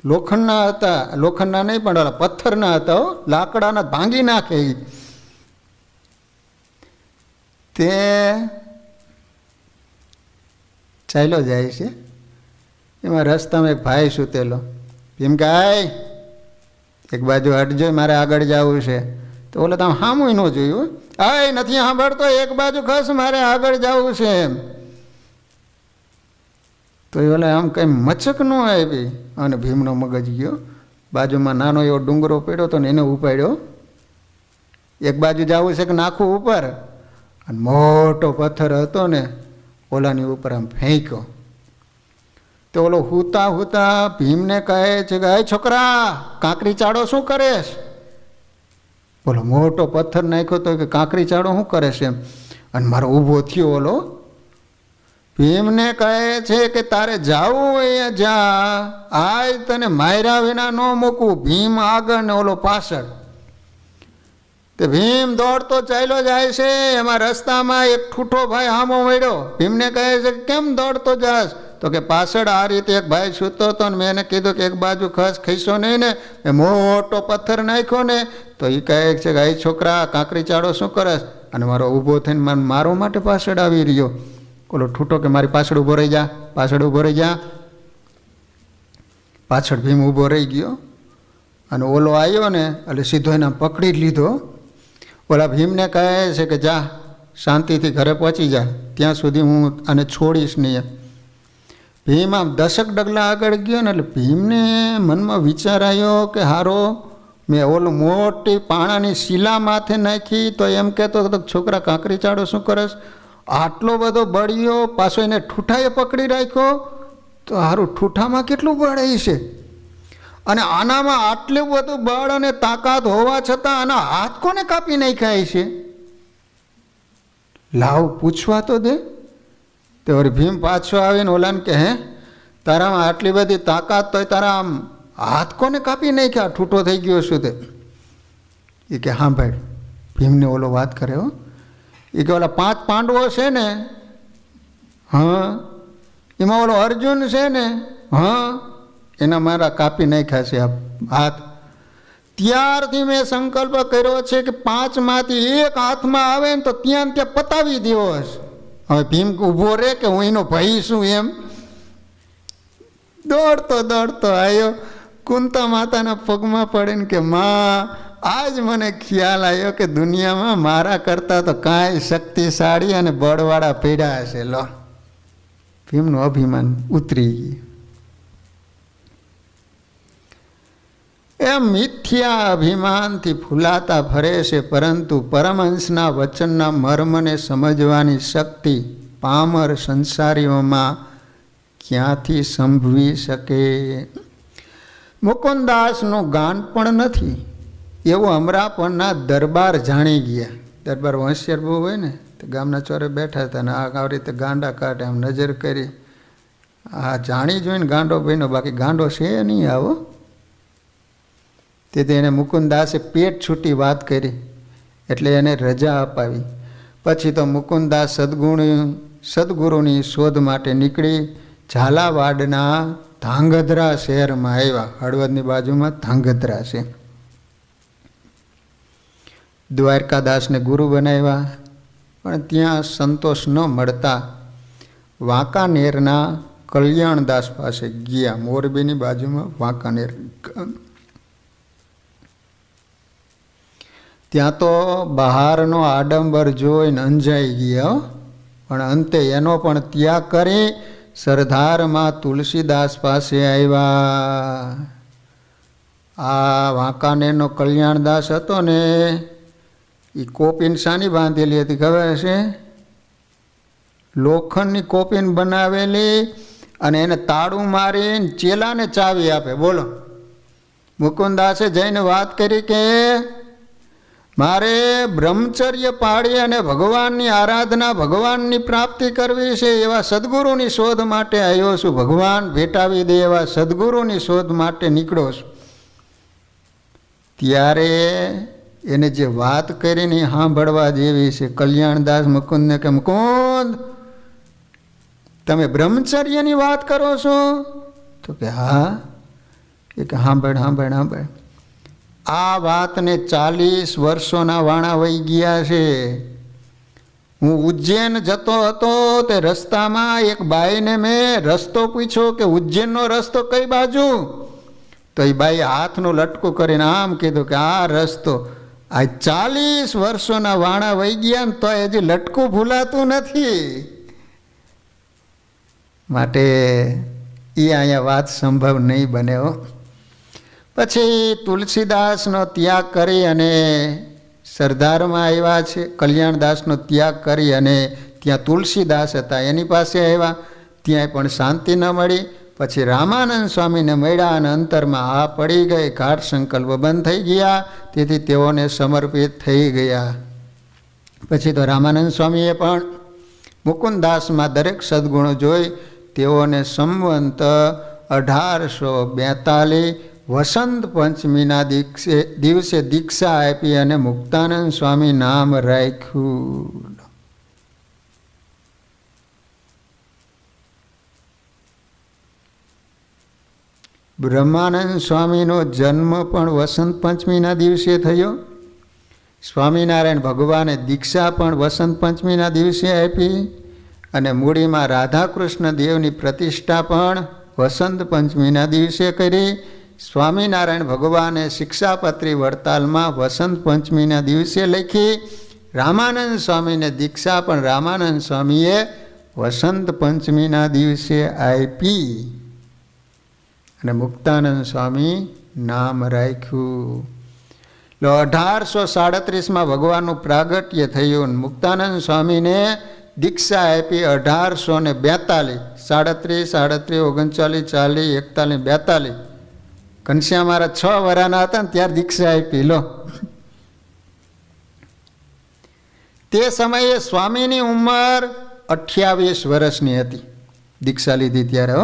લોખંડના હતા. લોખંડના નહીં પણ ઓલા પથ્થરના હતા. લાકડાના ભાંગી નાખે. તે ચાલ્યો જાય છે. એમાં રસ્તામાં એક ભાઈ સૂતેલો. ભીમ કે આય એક બાજુ હટજો, મારે આગળ જવું છે. તો ઓલે તમે સામું ન જોયું. આય નથી સાંભળતો, એક બાજુ ખસ, મારે આગળ જવું છે એમ. તો એ ઓલે આમ કંઈ મચક ન આવી અને ભીમનો મગજ ગયો. બાજુમાં નાનો એવો ડુંગરો પડ્યો હતો ને એને ઉપાડ્યો. એક બાજુ જવું છે કે નાખું ઉપર, અને મોટો પથ્થર હતો ને ઓલાની ઉપર આમ ફેંક્યો. તો ઓલો હુતા હુતા ભીમને કહે છે કે હે છોકરા, કાંકરી ચાડો શું કરેશ? બોલો, મોટો પથ્થર નાખ્યો તો કે કાંકરી ચાડો શું કરે છે એમ. અને મારો ઊભો થયો. ઓલો ભીમને કહે છે કે તારે જાવું હોય જા, આય તને માર્યા વિના ન મૂકવું. ભીમ આગળ ને ઓલો પાછળ. તે ભીમ દોડતો ચાલ્યો જાય છે. એમાં રસ્તામાં એક ઠૂઠો ભાઈ સામો મળ્યો. ભીમને કહે છે કે કેમ દોડતો જાસ? તો કે પાછળ આ રીતે એક ભાઈ સૂતો હતો ને મેં એને કીધું કે એક બાજુ ખઈશો નહીં ને. એ મોટો પથ્થર નાખ્યો ને તો એ કહે છે કે એ છોકરા, કાંકરી ચાડો શું કરસ? અને મારો ઊભો થઈને મને મારો માટે પાછળ આવી રહ્યો. ઓલો ઠૂઠો કે મારી પાછળ ઊભો રહી જા, પાછળ ઊભો રહી જા. પાછળ ભીમ ઊભો રહી ગયો. અને ઓલો આવ્યો ને એટલે સીધો એને પકડી જ લીધો. ઓલા ભીમને કહે છે કે જા, શાંતિથી ઘરે પહોંચી જા, ત્યાં સુધી હું આને છોડીશ નહીં. ભીમ આમ 10 ડગલા આગળ ગયો ને એટલે ભીમને મનમાં વિચાર આવ્યો કે હારો મેં ઓલું મોટી પાણાની શીલા માથે નાખી તો એમ કહેતો હતો છોકરા કાંકરી ચાડો શું કરસ? આટલો બધો બળિયો, પાછો એને ઠૂઠાએ પકડી રાખ્યો, તો સારું ઠૂઠામાં કેટલું બળ છે, અને આનામાં આટલું બધું બળ અને તાકાત હોવા છતાં આના હાથ કોને કાપી નાખ્યા છે? લાવ પૂછવા તો દે. તો ભીમ પાછો આવીને ઓલાને કે, હે તારામાં આટલી બધી તાકાત તો તારા આમ હાથ કોને કાપી નાખ્યા? ઠૂઠો થઈ ગયો છું તે. એ કે હા ભાઈ, ભીમને ઓલો વાત કરે હો. એ કે ઓલા 5 પાંડવો છે ને, હા, એમાં ઓલો અર્જુન છે ને, હા, એના મારા કાપી નાખ્યા છે હાથ. ત્યારથી મેં સંકલ્પ કર્યો છે કે 5માંથી 1 હાથમાં આવે ને તો ત્યાં પતાવી દેવો હશે. હવે ભીમ ઊભો રે કે હું એનો ભાઈ છું એમ દોડતો દોડતો આવ્યો, કુંતા માતાના પગમાં પડે કે માં, આજ મને ખ્યાલ આવ્યો કે દુનિયામાં મારા કરતાં તો કાંઈ શક્તિશાળી અને બળવાળા પીડા હશે. લો, ભીમનું અભિમાન ઉતરી ગયું. એમ મિથ્યા અભિમાનથી ફૂલાતા ફરે છે, પરંતુ પરમહંસના વચનના મર્મને સમજવાની શક્તિ પામર સંસારીઓમાં ક્યાંથી સંભવી શકે? મુકુંદાસનું ગાન પણ નથી એવું અમરાપરના દરબાર જાણી ગયા. દરબાર હોશિયાર બહુ હોય ને, તો ગામના ચોરે બેઠા હતા ને આવી રીતે ગાંડા કાઢે, આમ નજર કરી, આ જાણી જોઈને ગાંડો ભાઈનો, બાકી ગાંડો છે નહીં આવો. તેથી એને મુકુંદાસે પેટ છૂટી વાત કરી એટલે એને રજા અપાવી. પછી તો મુકુંદાસ સદગુરુની શોધ માટે નીકળી ઝાલાવાડના ધાંગધ્રા શહેરમાં આવ્યા. હળવદની બાજુમાં ધાંગધ્રા છે. દ્વારકાદાસને ગુરુ બનાવ્યા, પણ ત્યાં સંતોષ ન મળતા વાંકાનેરના કલ્યાણદાસ પાસે ગયા. મોરબીની બાજુમાં વાંકાનેર. ત્યાં તો બહારનો આડંબર જોઈને અંજાઈ ગયા, પણ અંતે એનો પણ ત્યાગ કરી સરદારમાં તુલસીદાસ પાસે આવ્યા. આ વાંકાનેરનો કલ્યાણદાસ હતો ને, એ કોપીન શાની બાંધેલી હતી ખબર છે? લોખંડની કોપીન બનાવેલી, અને એને તાળું મારીને ચેલાને ચાવી આપે. બોલો, મુકુંદાસે જઈને વાત કરી કે મારે બ્રહ્મચર્ય પાળી અને ભગવાનની આરાધના, ભગવાનની પ્રાપ્તિ કરવી છે. એવા સદગુરુની શોધ માટે આવ્યો છું. ભગવાન ભેટાવી દે એવા સદગુરુની શોધ માટે નીકળ્યો છું. ત્યારે એને જે વાત કરીને સાંભળવા જેવી છે. કલ્યાણદાસ મુકુંદને કે મુકુંદ, તમે બ્રહ્મચર્યની વાત કરો છો? તો કે હા. એ કે સાંભળ સાંભળ સાંભળ, આ વાતને 40 વર્ષોના વાણા વહી ગયા છે. હું ઉજ્જૈન જતો હતો, તે રસ્તામાં એક બાઈને મેં રસ્તો પૂછ્યો કે ઉજ્જૈનનો રસ્તો કઈ બાજુ? તો એ બાઈ હાથનું લટકું કરીને આમ કીધું કે આ રસ્તો. આ 40 વર્ષોના વાણા વહી ગયા ને તો હજી લટકું ભૂલાતું નથી. માટે એ અહીંયા વાત સંભવ નહીં બને હો. પછી તુલસીદાસનો ત્યાગ કરી અને સરદારમાં આવ્યા છે. કલ્યાણદાસનો ત્યાગ કરી અને ત્યાં તુલસીદાસ હતા એની પાસે આવ્યા. ત્યાં પણ શાંતિ ન મળી. પછી રામાનંદ સ્વામીને મળ્યા અને અંતરમાં આ પડી ગઈ, ઘાટ સંકલ્પ બંધ થઈ ગયા. તેથી તેઓને સમર્પિત થઈ ગયા. પછી તો રામાનંદ સ્વામીએ પણ મુકુંદાસમાં દરેક સદગુણો જોઈ તેઓને સંવંત 1842 વસંત પંચમીના દિવસે દીક્ષા આપી અને મુક્તાનંદ સ્વામી નામ રાખ્યું. બ્રહ્માનંદ સ્વામીનો જન્મ પણ વસંત પંચમીના દિવસે થયો. સ્વામિનારાયણ ભગવાને દીક્ષા પણ વસંત પંચમીના દિવસે આપી, અને મૂડીમાં રાધાકૃષ્ણ દેવની પ્રતિષ્ઠા પણ વસંત પંચમીના દિવસે કરી. સ્વામિનારાયણ ભગવાને શિક્ષાપત્રી વડતાલમાં વસંત પંચમીના દિવસે લખી. રામાનંદ સ્વામીને દીક્ષા પણ રામાનંદ સ્વામીએ વસંત પંચમીના દિવસે આપી, અને મુક્તાનંદ સ્વામી નામ રાખ્યું. 1837માં ભગવાનનું પ્રાગટ્ય થયું. મુક્તાનંદ સ્વામીને દીક્ષા આપી 1842, 37, 39, 40, 41, 42. ઘનશ્યામ મહારાજ 6 વર્ષના હતા ને ત્યારે દીક્ષા આપી લો. તે સમયે સ્વામીની ઉંમર 28 વર્ષની હતી દીક્ષા લીધી ત્યારે.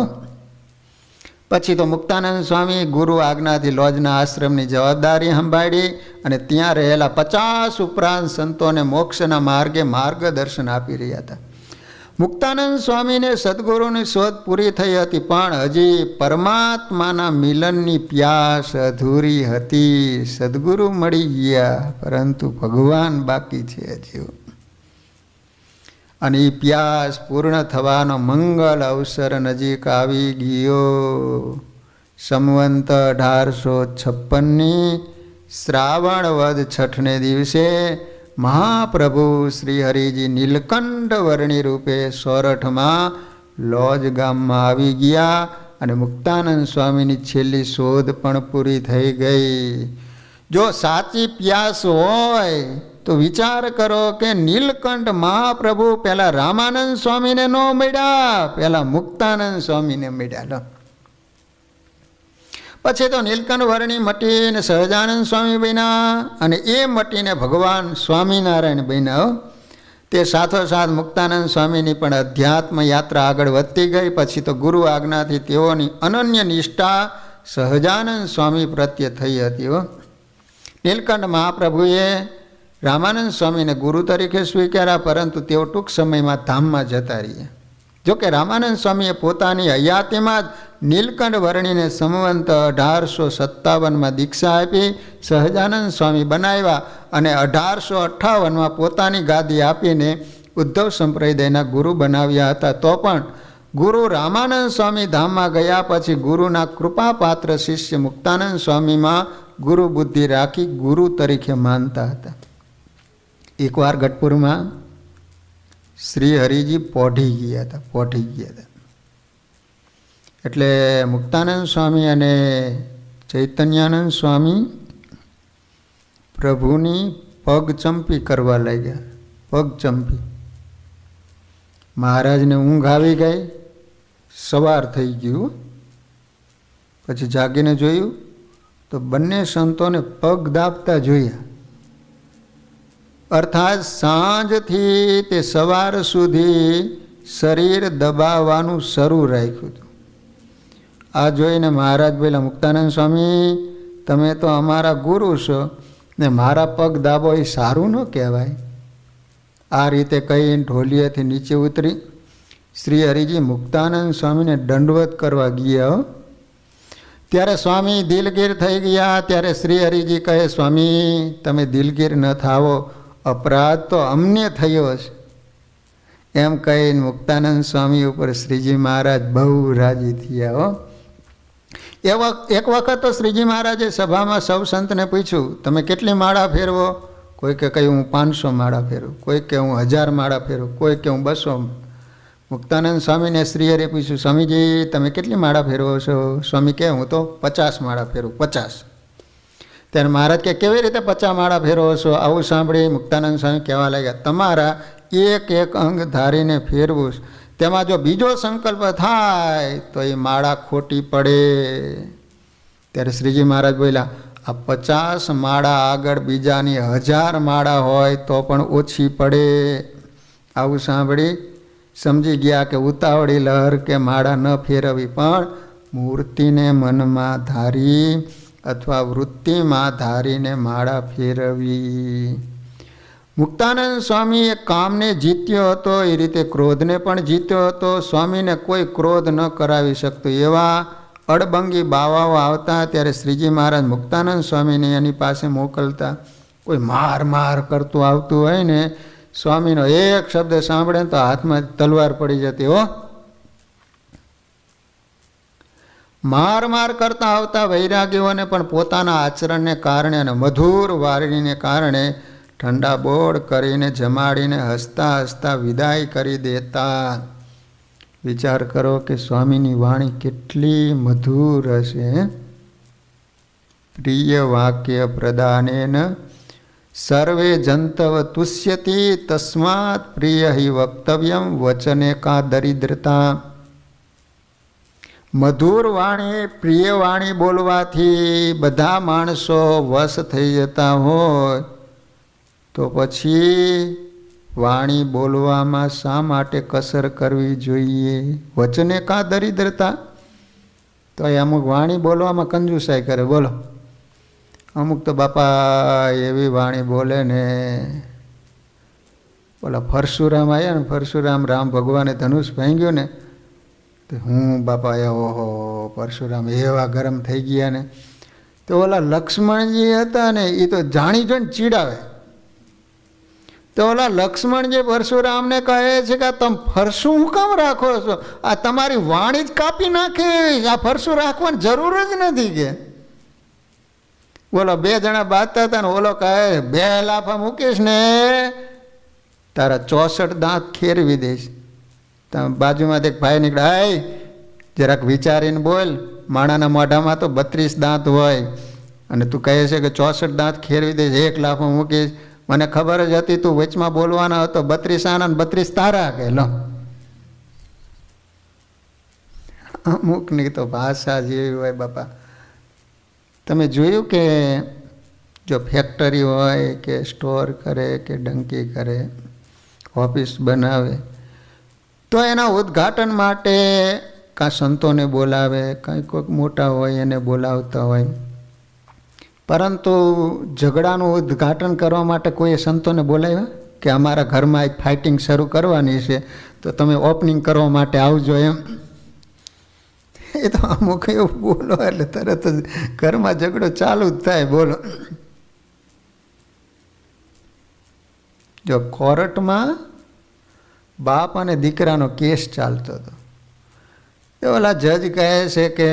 પછી તો મુક્તાનંદ સ્વામી ગુરુ આજ્ઞાથી લોજના આશ્રમની જવાબદારી સંભાળી અને ત્યાં રહેલા 50 ઉપરાંત સંતોને મોક્ષના માર્ગે માર્ગદર્શન આપી રહ્યા હતા. મુક્તાનંદ સ્વામીને સદગુરુની શોધ પૂરી થઈ હતી, પણ હજી પરમાત્માના મિલનની પ્યાસ અધૂરી હતી. સદગુરુ મળી ગયા પરંતુ ભગવાન બાકી છે હજી, અને એ પ્યાસ પૂર્ણ થવાનો મંગલ અવસર નજીક આવી ગયો. સંવંત 1856ની શ્રાવણ વદ 6ને દિવસે મહાપ્રભુ શ્રી હરિજી નીલકંઠ વર્ણી રૂપે સોરઠમાં લોજ ગામમાં આવી ગયા અને મુક્તાનંદ સ્વામીની છેલ્લી શોધ પણ પૂરી થઈ ગઈ. જો સાચી પ્યાસ હોય તો વિચાર કરો કે નીલકંઠ મહાપ્રભુ પહેલા રામાનંદ સ્વામીને ન મળ્યા, પહેલા મુક્તાનંદ સ્વામીને મળ્યા. પછી તો નીલકંઠ વર્ણી મટીને સહજાનંદ સ્વામી બન્યા અને એ મટીને ભગવાન સ્વામિનારાયણ બન્યા. તે સાથોસાથ મુક્તાનંદ સ્વામીની પણ અધ્યાત્મ યાત્રા આગળ વધતી ગઈ. પછી તો ગુરુ આજ્ઞાથી તેઓની અનન્ય નિષ્ઠા સહજાનંદ સ્વામી પ્રત્યે થઈ હતી. નીલકંઠ મહાપ્રભુએ રામાનંદ સ્વામીને ગુરુ તરીકે સ્વીકાર્યા, પરંતુ તેઓ ટૂંક સમયમાં ધામમાં જતા રહ્યા. જોકે રામાનંદ સ્વામીએ પોતાની હયાતીમાં જ નીલકંઠ વર્ણીને સંવંત 1857માં દીક્ષા આપી સહજાનંદ સ્વામી બનાવ્યા અને 1858માં પોતાની ગાદી આપીને ઉદ્ધવ સંપ્રદાયના ગુરુ બનાવ્યા હતા. તો પણ ગુરુ રામાનંદ સ્વામી ધામમાં ગયા પછી ગુરુના કૃપાપાત્ર શિષ્ય મુક્તાનંદ સ્વામીમાં ગુરુ બુદ્ધિ રાખી ગુરુ તરીકે માનતા હતા. એકવાર ગઢપુરમાં શ્રી હરિજી પોઢી ગયા હતા. એટલે મુક્તાનંદ સ્વામી અને ચૈતન્યાનંદ સ્વામી પ્રભુની પગચંપી કરવા લાગ્યા. પગચંપી. મહારાજને ઊંઘ આવી ગઈ, સવાર થઈ ગયું. પછી જાગીને જોયું તો બંને સંતોને પગ દાબતા જોયા. અર્થાત સાંજથી તે સવાર સુધી શરીર દબાવવાનું શરૂ રાખ્યું હતું. આ જોઈને મહારાજ બોલ્યા, મુક્તાનંદ સ્વામી તમે તો અમારા ગુરુ છો ને મારા પગ દાબો એ સારું ન કહેવાય. આ રીતે કહીને ઢોલિયાથી નીચે ઉતરી શ્રી હરિજી મુક્તાનંદ સ્વામીને દંડવત કરવા ગયા. ત્યારે સ્વામી દિલગીર થઈ ગયા. ત્યારે શ્રી હરિજી કહે, સ્વામી તમે દિલગીર ન થાવો, અપરાધ તો અમને થયો છે. એમ કહીને મુક્તાનંદ સ્વામી ઉપર શ્રીજી મહારાજ બહુ રાજી થયા. એક વખત તો શ્રીજી મહારાજે સભામાં સૌ સંતને પૂછ્યું, તમે કેટલી માળા ફેરવો? કોઈ કે કહ્યું હું 500 માળા ફેરવું, કોઈ કે હું 1000 માળા ફેરવું, કોઈ કે હું 200. મુક્તાનંદ સ્વામીને શ્રી હરિએ પૂછ્યું, સ્વામીજી તમે કેટલી માળા ફેરવો છો? સ્વામી કહે હું તો 50 માળા ફેરવું, 50. ત્યારે મહારાજ કે કેવી રીતે 50 માળા ફેરવો છો? આવું સાંભળી મુક્તાનંદ સ્વામી કહેવા લાગ્યા, તમારા એક અંગ ધારીને ફેરવું, તેમાં જો બીજો સંકલ્પ થાય તો એ માળા ખોટી પડે. ત્યારે શ્રીજી મહારાજ બોલ્યા, આ 50 માળા આગળ બીજાની 1000 માળા હોય તો પણ ઓછી પડે. આવું સાંભળી સમજી ગયા કે ઉતાવળી લહર કે માળા ન ફેરવી, પણ મૂર્તિને મનમાં ધારી અથવા વૃત્તિમાં ધારીને માળા ફેરવી. મુક્તાનંદ સ્વામીએ કામને જીત્યો હતો, એ રીતે ક્રોધને પણ જીત્યો હતો. સ્વામીને કોઈ ક્રોધ ન કરાવી શકતું. એવા અડબંગી બાવાઓ આવતા ત્યારે શ્રીજી મહારાજ મુક્તાનંદ સ્વામીને એની પાસે મોકલતા. કોઈ માર કરતું આવતું હોય ને, સ્વામીનો એક શબ્દ સાંભળે તો હાથમાં તલવાર પડી જતી. માર કરતા આવતા વૈરાગીઓને પણ પોતાના આચરણને કારણે અને મધુર વાણીને કારણે ઠંડા બોળ કરીને જમાડીને હસતા હસતા વિદાય કરી દેતા. વિચાર કરો કે સ્વામીની વાણી કેટલી મધુર હશે. પ્રિય વાક્ય પ્રદાનેન સર્વે જંતવ તુષ્યતિ તસ્માત પ્રિય હિ વક્તવ્યમ વચને કા દરિદ્રતા. મધુર વાણી પ્રિય વાણી બોલવાથી બધા માણસો વશ થઈ જતા હોય તો પછી વાણી બોલવામાં શા માટે કસર કરવી જોઈએ? વચને કા દરિદ્રતા. તો એ અમુક વાણી બોલવામાં કંજુસાઈ કરે. બોલો, અમુક તો બાપા એવી વાણી બોલે ને. બોલા પરશુરામ આવ્યા ને, પરશુરામ રામ ભગવાને ધનુષ ભાંગ્યું ને, તો હું બાપા ઓહો પરશુરામ એવા ગરમ થઈ ગયા ને. તો ઓલા લક્ષ્મણજી હતા ને એ તો જાણી જોઈને ચીડાવે. તો ઓલા લક્ષ્મણજી પરશુરામને કહે છે કે તમે ફરસું હું કામ રાખો છો? આ તમારી વાણી જ કાપી નાખે, આ ફરસું રાખવાની જરૂર જ નથી કે. બોલો, બે જણા બાંધતા હતા ને ઓલો કહે 2 લાફા મૂકીશ ને તારા 64 દાંત ખેરવી દઈશ. બાજુમાં એક ભાઈ નીકળ્યા, જરાક વિચારીને બોલ, માણાના મોઢામાં તો 32 દાંત હોય અને તું કહે છે કે 64 દાંત ખેરવી દઈશ, 1 લાફો મૂકીશ. મને ખબર જ હતી તું વચમાં બોલવાના હતો, 32 આના 32 તારા કે. લો, અમુકની તો ભાષા જેવી હોય બાપા. તમે જોયું કે જો ફેક્ટરી હોય કે સ્ટોર કરે કે ડંકી કરે, ઓફિસ બનાવે, તો એના ઉદ્ઘાટન માટે કાં સંતોને બોલાવે, કાંઈ કોઈક મોટા હોય એને બોલાવતા હોય. પરંતુ ઝઘડાનું ઉદ્ઘાટન કરવા માટે કોઈ સંતોને બોલાવ્યા કે અમારા ઘરમાં એક ફાઇટિંગ શરૂ કરવાની છે તો તમે ઓપનિંગ કરવા માટે આવજો એમ? એ તો અમુક એવું બોલો એટલે તરત જ ઘરમાં ઝઘડો ચાલુ જ થાય. બોલો, જો કોર્ટમાં બાપ અને દીકરાનો કેસ ચાલતો હતો, તો ઓલા જજ કહે છે કે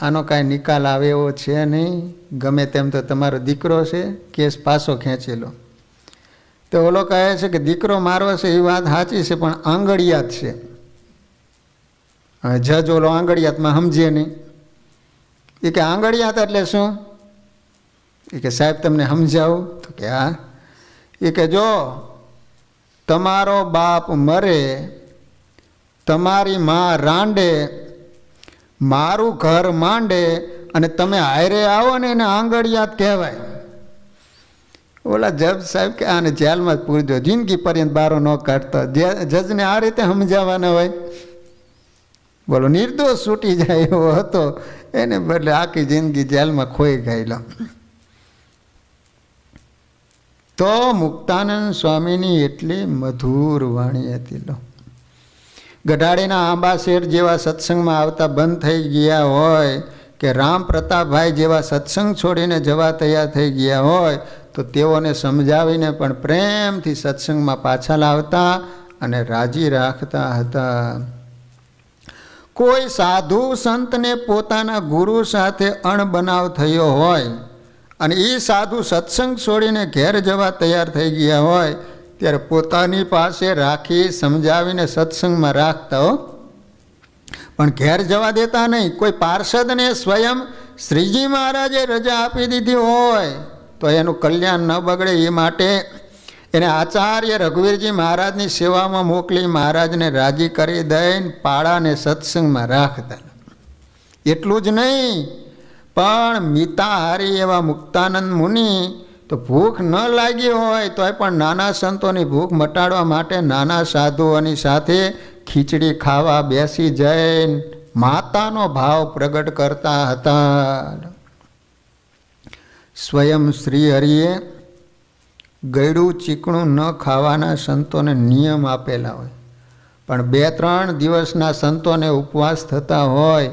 આનો કાંઈ નિકાલ આવે એવો છે નહીં, ગમે તેમ તો તમારો દીકરો છે, કેસ પાછો ખેંચી લો. તો ઓલો કહે છે કે દીકરો મારો છે એ વાત સાચી છે પણ આંગળિયાત છે. હવે જજ ઓલો આંગળિયાતમાં સમજે નહીં. એ કે આંગળિયાત એટલે શું? એ કે સાહેબ તમને સમજાવું? તો કે હા. એ કે જો તમારો બાપ મરે, તમારી માં રાંડે, મારું ઘર માંડે અને તમે હારે આવો ને એને આંગળિયાત કહેવાય. ઓલા જજ સાહેબ કે આને જેલમાં જ પૂરજો, જિંદગી પર્યંત બારો ન કાઢતો. જજને આ રીતે સમજાવવાના હોય. બોલો, નિર્દોષ છૂટી જાય એવો હતો, એને બદલે આખી જિંદગી જેલમાં ખોઈ ગયેલો. તો મુક્તાનંદ સ્વામીની એટલી મધુર વાણી હતી. લો, ગઢાળીના આંબા શેઠ જેવા સત્સંગમાં આવતા બંધ થઈ ગયા હોય કે રામ પ્રતાપભાઈ જેવા સત્સંગ છોડીને જવા તૈયાર થઈ ગયા હોય તો તેઓને સમજાવીને પણ પ્રેમથી સત્સંગમાં પાછા લાવતા અને રાજી રાખતા હતા. કોઈ સાધુ સંતને પોતાના ગુરુ સાથે અણબનાવ થયો હોય અને એ સાધુ સત્સંગ છોડીને ઘેર જવા તૈયાર થઈ ગયા હોય ત્યારે પોતાની પાસે રાખી સમજાવીને સત્સંગમાં રાખતા હો, પણ ઘેર જવા દેતા નહીં. કોઈ પાર્ષદને સ્વયં શ્રીજી મહારાજે રજા આપી દીધી હોય તો એનું કલ્યાણ ન બગડે એ માટે એને આચાર્ય રઘુવીરજી મહારાજની સેવામાં મોકલી મહારાજને રાજી કરી દઈને પાડાને સત્સંગમાં રાખતા. એટલું જ નહીં, પણ મિતાહારી એવા મુક્તાનંદ મુનિ તો ભૂખ ન લાગી હોય તોય પણ નાના સંતોની ભૂખ મટાડવા માટે નાના સાધુઓની સાથે ખીચડી ખાવા બેસી જઈને માતાનો ભાવ પ્રગટ કરતા હતા. સ્વયં શ્રી હરિએ ગળ્યું ચીકણું ન ખાવાના સંતોને નિયમ આપેલા હોય, પણ 2-3 દિવસના સંતોને ઉપવાસ થતા હોય,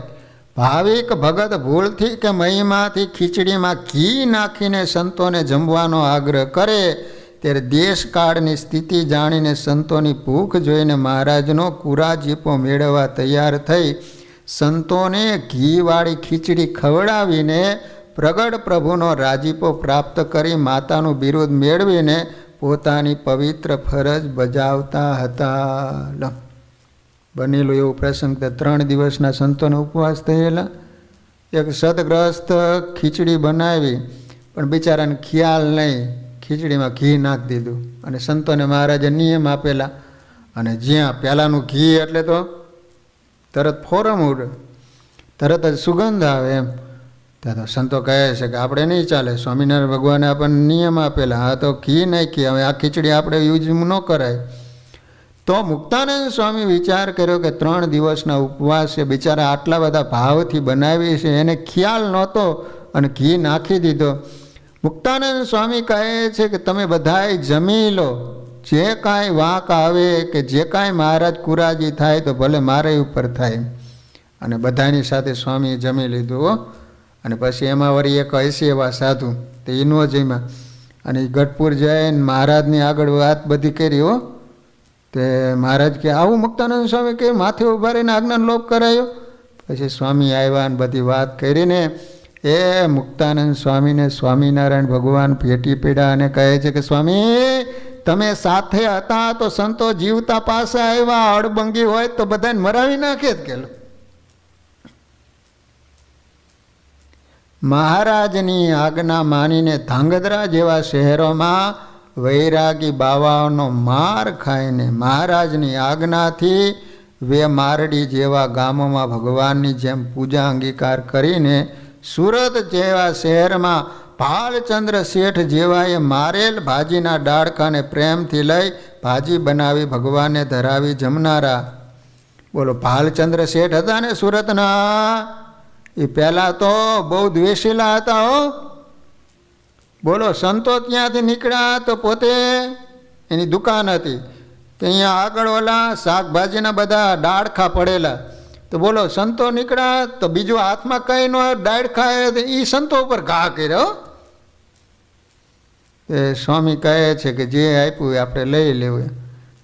ભાવિક ભગત ભૂલથી કે મહિમાથી ખીચડીમાં ઘી નાખીને સંતોને જમવાનો આગ્રહ કરે ત્યારે દેશકાળની સ્થિતિ જાણીને સંતોની ભૂખ જોઈને મહારાજનો કુરાજીપો મેળવવા તૈયાર થઈ સંતોને ઘીવાળી ખીચડી ખવડાવીને પ્રગટ પ્રભુનો રાજીપો પ્રાપ્ત કરી માતાનું બિરુદ મેળવીને પોતાની પવિત્ર ફરજ બજાવતા હતા. બનેલું એવું પ્રસંગ તો 3 દિવસના સંતોને ઉપવાસ થયેલા. એક સદગ્રસ્ત ખીચડી બનાવી પણ બિચારાને ખ્યાલ નહીં, ખીચડીમાં ઘી નાખી દીધું અને સંતોને મહારાજે નિયમ આપેલા. અને જ્યાં પહેલાંનું ઘી એટલે તો તરત ફોરમ ઉડે, તરત જ સુગંધ આવે એમ. ત્યાં તો સંતો કહે છે કે આપણે નહીં ચાલે, સ્વામિનારાયણ ભગવાને આપણને નિયમ આપેલા, હા તો ઘી નાખીએ, હવે આ ખીચડી આપણે યુઝ ન કરાય. તો મુક્તાનંદ સ્વામી વિચાર કર્યો કે 3 દિવસના ઉપવાસ છે, બિચારા આટલા બધા ભાવથી બનાવી છે, એને ખ્યાલ નહોતો અને ઘી નાખી દીધો. મુક્તાનંદ સ્વામી કહે છે કે તમે બધાએ જમી લો, જે કાંઈ વાંક આવે કે જે કાંઈ મહારાજ કુરાજી થાય તો ભલે મારે ઉપર થાય. અને બધાની સાથે સ્વામીએ જમી લીધું. અને પછી એમાં વળી એક હશે એવા સાધુ તે ઈનો જમ્યા અને ગઢપુર જઈને મહારાજની આગળ વાત બધી કરી. હો તે મહારાજ કે આવું મુક્તાનંદ સ્વામી કે માથે ઉભા રહીને આજ્ઞાનો લોપ કરાયો. પછી સ્વામી આવ્યા અને બધી વાત કરીને એ મુક્તાનંદ સ્વામીને સ્વામિનારાયણ ભગવાન ભેટી પડ્યા અને કહે છે કે સ્વામી તમે સાથે હતા તો સંતો જીવતા પાસે આવ્યા, અડબંગી હોય તો બધાને મરાવી નાખે જ કેલો. મહારાજની આજ્ઞા માનીને ધાંગધ્રા જેવા શહેરોમાં વૈરાગી બાવાઓનો માર ખાઈને મહારાજની આજ્ઞાથી મારડી જેવા ગામોમાં ભગવાનની જેમ પૂજા અંગીકાર કરીને સુરત જેવા શહેરમાં ભાલચંદ્ર શેઠ જેવાએ મારેલ ભાજીના ડાળખાને પ્રેમથી લઈ ભાજી બનાવી ભગવાનને ધરાવી જમનારા. બોલો, ભાલચંદ્ર શેઠ હતા ને સુરતના, એ પહેલાં તો બહુ દ્વેષીલા હતા. હો બોલો, સંતો ત્યાંથી નીકળ્યા તો પોતે એની દુકાન હતી, તો અહીંયા આગળ ઓલા શાકભાજીના બધા ડાળખા પડેલા. તો બોલો, સંતો નીકળ્યા તો બીજું હાથમાં કંઈ ન ડાળખા, એ સંતો ઉપર ઘા કર્યો. એ સ્વામી કહે છે કે જે આપ્યું એ આપણે લઈ લેવું.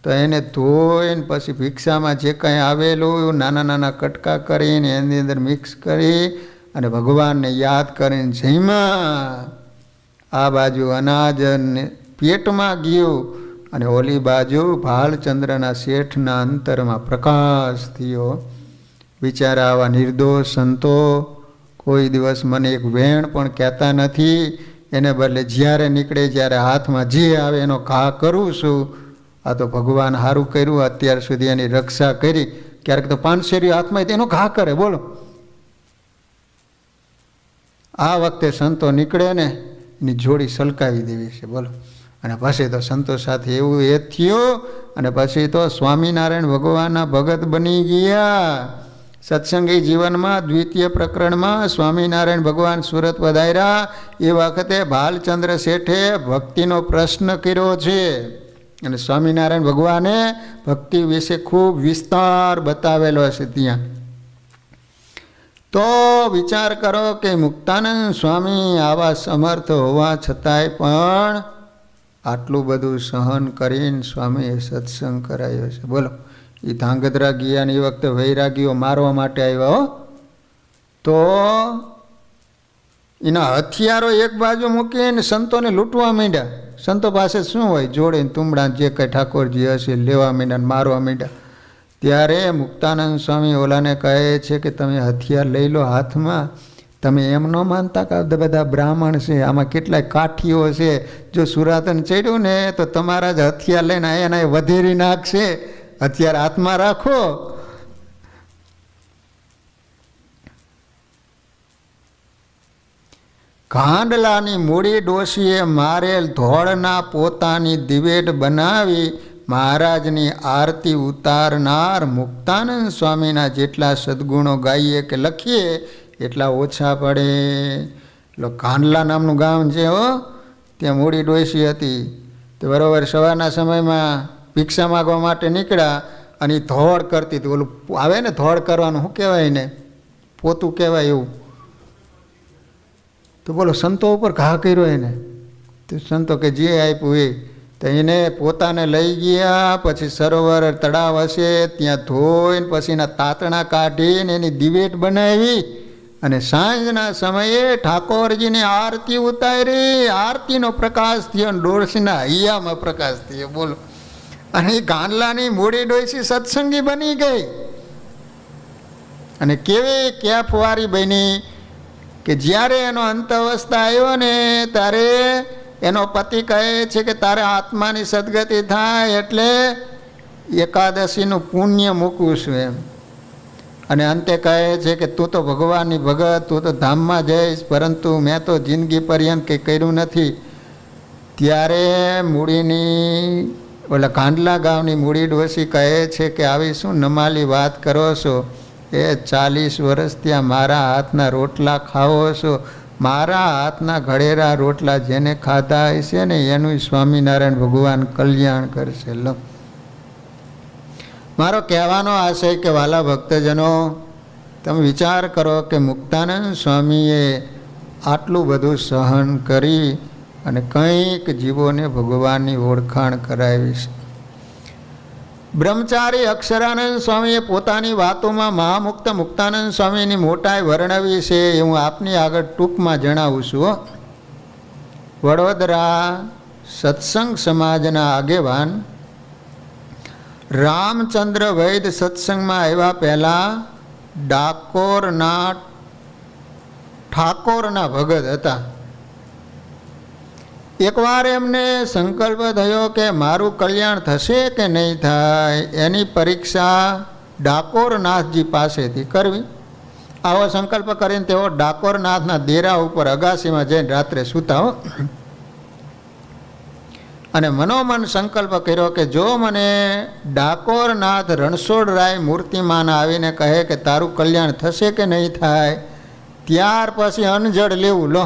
તો એને ધોઈને પછી ભિક્ષામાં જે કાંઈ આવેલું નાના નાના કટકા કરીને એની અંદર મિક્સ કરી અને ભગવાનને યાદ કરીને જમ્યા. આ બાજુ અનાજ પેટમાં ગયું અને ઓલી બાજુ ભાલચંદ્રના શેઠના અંતરમાં પ્રકાશ થયો. બિચારા આવા નિર્દોષ સંતો કોઈ દિવસ મને એક વેણ પણ કહેતા નથી. એને બદલે જ્યારે નીકળે જ્યારે હાથમાં જે આવે એનો ઘા કરું છું. આ તો ભગવાન સારું કર્યું, અત્યાર સુધી એની રક્ષા કરી. ક્યારેક તો 500 હાથમાં એનો ઘા કરે. બોલો, આ વખતે સંતો નીકળે ને એની જોડી સલકાવી દેવી છે. બોલો, અને પછી તો સંતો સાથે એવું એ થયું અને પછી તો સ્વામિનારાયણ ભગવાનના ભગત બની ગયા. સત્સંગી જીવનમાં દ્વિતીય પ્રકરણમાં સ્વામિનારાયણ ભગવાન સુરત પધાર્યા એ વખતે ભાલચંદ્ર શેઠે ભક્તિનો પ્રશ્ન કર્યો છે અને સ્વામિનારાયણ ભગવાને ભક્તિ વિશે ખૂબ વિસ્તાર બતાવેલો છે ત્યાં. તો વિચાર કરો કે મુક્તાનંદ સ્વામી આવા સમર્થ હોવા છતાંય પણ આટલું બધું સહન કરીને સ્વામીએ સત્સંગ કરાયો છે. બોલો, એ ધાંગધ્રા ગયા એ વખતે વૈરાગીઓ મારવા માટે આવ્યા. તો એના હથિયારો એક બાજુ મૂકીને સંતોને લૂંટવા માંડ્યા. સંતો પાસે શું હોય? જોડે તુંબડા જે કંઈ ઠાકોરજી હશે લેવા માંડ્યા, મારવા માંડ્યા. ત્યારે મુક્તાનંદ સ્વામી ઓલાને કહે છે કે તમે હથિયાર લઈ લો હાથમાં. તમે એમ ન માનતા કે બધા બ્રાહ્મણ છે, આમાં કેટલાય કાઠીઓ છે, જો સુરાતન ચડ્યું ને તો તમારા જ હથિયાર લઈને એના વધેરી નાખશે. હથિયાર હાથમાં રાખો. ગાંડલાની મૂડી ડોશીએ મારેલ ધોળના પોતાની દિવેટ બનાવી મહારાજની આરતી ઉતારનાર મુક્તાનંદ સ્વામીના જેટલા સદગુણો ગાઈએ કે લખીએ એટલા ઓછા પડે. એટલે ગાંડલા નામનું ગામ છે. હો ત્યાં મૂડી ડોશી હતી. તો બરાબર સવારના સમયમાં ભિક્ષા માગવા માટે નીકળ્યા અને એ ધોળ કરતી હતી. ઓલું આવે ને ધોળ કરવાનું, શું કહેવાય ને, પોતું કહેવાય એવું. તો બોલો, સંતો ઉપર ઘા કર્યો એને. તો સંતો કે જે આપ્યું એ. તો એને પોતાને લઈ ગયા. પછી સરોવર તળાવ હશે ત્યાં ધોઈને પછી એના તાતણા કાઢીને એની દિવેટ બનાવી અને સાંજના સમયે ઠાકોરજીની આરતી ઉતારી. આરતીનો પ્રકાશ થયો અને ડોળસીના હૈયામાં પ્રકાશ થયો. બોલો, અને એ ગાંડલાની મૂડી ડોસી સત્સંગી બની ગઈ અને કેવી કેફવારી બની કે જ્યારે એનો અંત અવસ્થા આવ્યો ને ત્યારે એનો પતિ કહે છે કે તારે આત્માની સદગતિ થાય એટલે એકાદશીનું પુણ્ય મૂકું છું એમ. અને અંતે કહે છે કે તું તો ભગવાનની ભગત, તું તો ધામમાં જઈશ, પરંતુ મેં તો જિંદગી પર્યંત કંઈ કર્યું નથી. ત્યારે મૂડીની ઓલા કાંડલા ગામની મૂડી ડોસી કહે છે કે આવી શું નમાલી વાત કરો છો? એ 40 વર્ષ ત્યાં મારા હાથના રોટલા ખાવો છો. મારા હાથના ઘડેરા રોટલા જેને ખાધા હશે ને એનું સ્વામિનારાયણ ભગવાન કલ્યાણ કરશે. લો, મારો કહેવાનો આશય કે વાલા ભક્તજનો, તમે વિચાર કરો કે મુક્તાનંદ સ્વામીએ આટલું બધું સહન કરી અને કંઈક જીવોને ભગવાનની ઓળખાણ કરાવી છે. બ્રહ્મચારી અક્ષરાનંદ સ્વામીએ પોતાની વાતોમાં મહામુક્ત મુક્તાનંદ સ્વામીની મોટાઈ વર્ણવી છે એ હું આપની આગળ ટૂંકમાં જણાવું છું. વડોદરા સત્સંગ સમાજના આગેવાન રામચંદ્ર વૈદ સત્સંગમાં આવ્યા પહેલાં ડાકોરના ઠાકોરના ભગત હતા. એકવાર એમને સંકલ્પ થયો કે મારું કલ્યાણ થશે કે નહીં થાય એની પરીક્ષા ડાકોરનાથજી પાસેથી કરવી. આવો સંકલ્પ કરીને તેઓ ડાકોરનાથના દેરા ઉપર અગાસીમાં જઈને રાત્રે સૂતા હો, અને મનોમન સંકલ્પ કર્યો કે જો મને ડાકોરનાથ રણછોડરાય મૂર્તિમાન આવીને કહે કે તારું કલ્યાણ થશે કે નહીં થાય, ત્યાર પછી અનજડ લેવું. લો,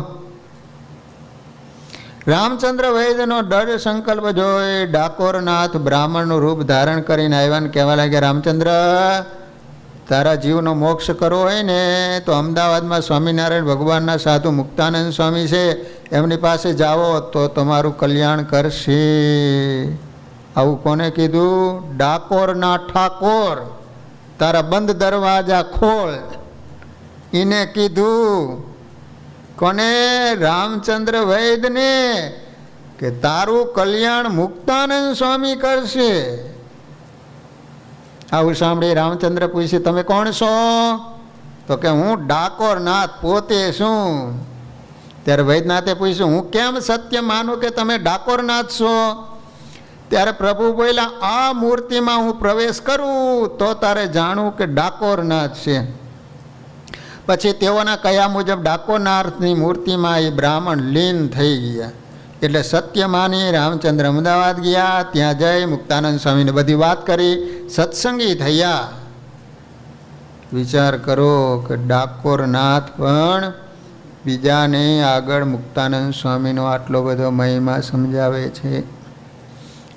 રામચંદ્ર વૈદ્યનો દૃઢ સંકલ્પ જોઈ ડાકોરનાથ બ્રાહ્મણનું રૂપ ધારણ કરીને આવ્યા ને કહેવા લાગ્યા, રામચંદ્ર, તારા જીવનો મોક્ષ કરવો હોય ને તો અમદાવાદમાં સ્વામિનારાયણ ભગવાનના સાધુ મુક્તાનંદ સ્વામી છે, એમની પાસે જાઓ તો તમારું કલ્યાણ કરશે. આવું કોને કીધું? ડાકોરના ઠાકોર, તારા બંધ દરવાજા ખોલ, એને કીધું. કોને? રામચંદ્ર વૈદને, કે તારું કલ્યાણ મુક્તાનંદ સ્વામી કરશે. આવું સાંભળી રામચંદ્ર પૂછ્યું, તમે કોણ છો? તો કે હું ડાકોરનાથ પોતે છું. ત્યારે વૈદ્યનાથે પૂછ્યું, હું કેમ સત્ય માનું કે તમે ડાકોરનાથ છો? ત્યારે પ્રભુ બોલ્યા, આ મૂર્તિમાં હું પ્રવેશ કરું તો તારે જાણું કે ડાકોરનાથ છે. પછી તેઓના કયા મુજબ ડાકોરનાથની મૂર્તિમાં એ બ્રાહ્મણ લીન થઈ ગયા. એટલે સત્ય માની રામચંદ્ર અમદાવાદ ગયા. ત્યાં જઈ મુક્તાનંદ સ્વામીને બધી વાત કરી, સત્સંગી થયા. વિચાર કરો કે ડાકોરનાથ પણ બીજાને આગળ મુક્તાનંદ સ્વામીનો આટલો બધો મહિમા સમજાવે છે.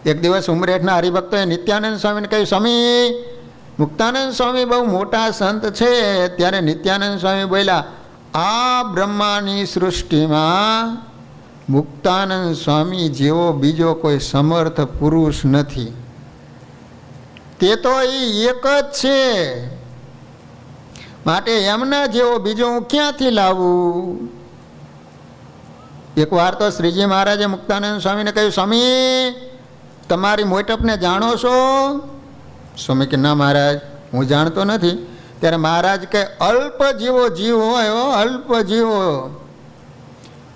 એક દિવસ ઉમરેઠના હરિભક્તોએ નિત્યાનંદ સ્વામીને કહ્યું, સ્વામી, મુક્તાનંદ સ્વામી બહુ મોટા સંત છે. ત્યારે નિત્યાનંદ સ્વામી બોલ્યા, આ બ્રહ્માની સૃષ્ટિમાં મુક્તાનંદ સ્વામી જેવો બીજો કોઈ સમર્થ પુરુષ નથી. તે તો એ એક જ છે, માટે એમના જેવો બીજો હું ક્યાંથી લાવું? એકવાર તો શ્રીજી મહારાજે મુક્તાનંદ સ્વામીને કહ્યું, સ્વામી, તમારી મોટપને જાણો છો? સ્વામી કે ના મહારાજ, હું જાણતો નથી. ત્યારે મહારાજ કે અલ્પ જીવો જીવ હોય, અલ્પ જીવો,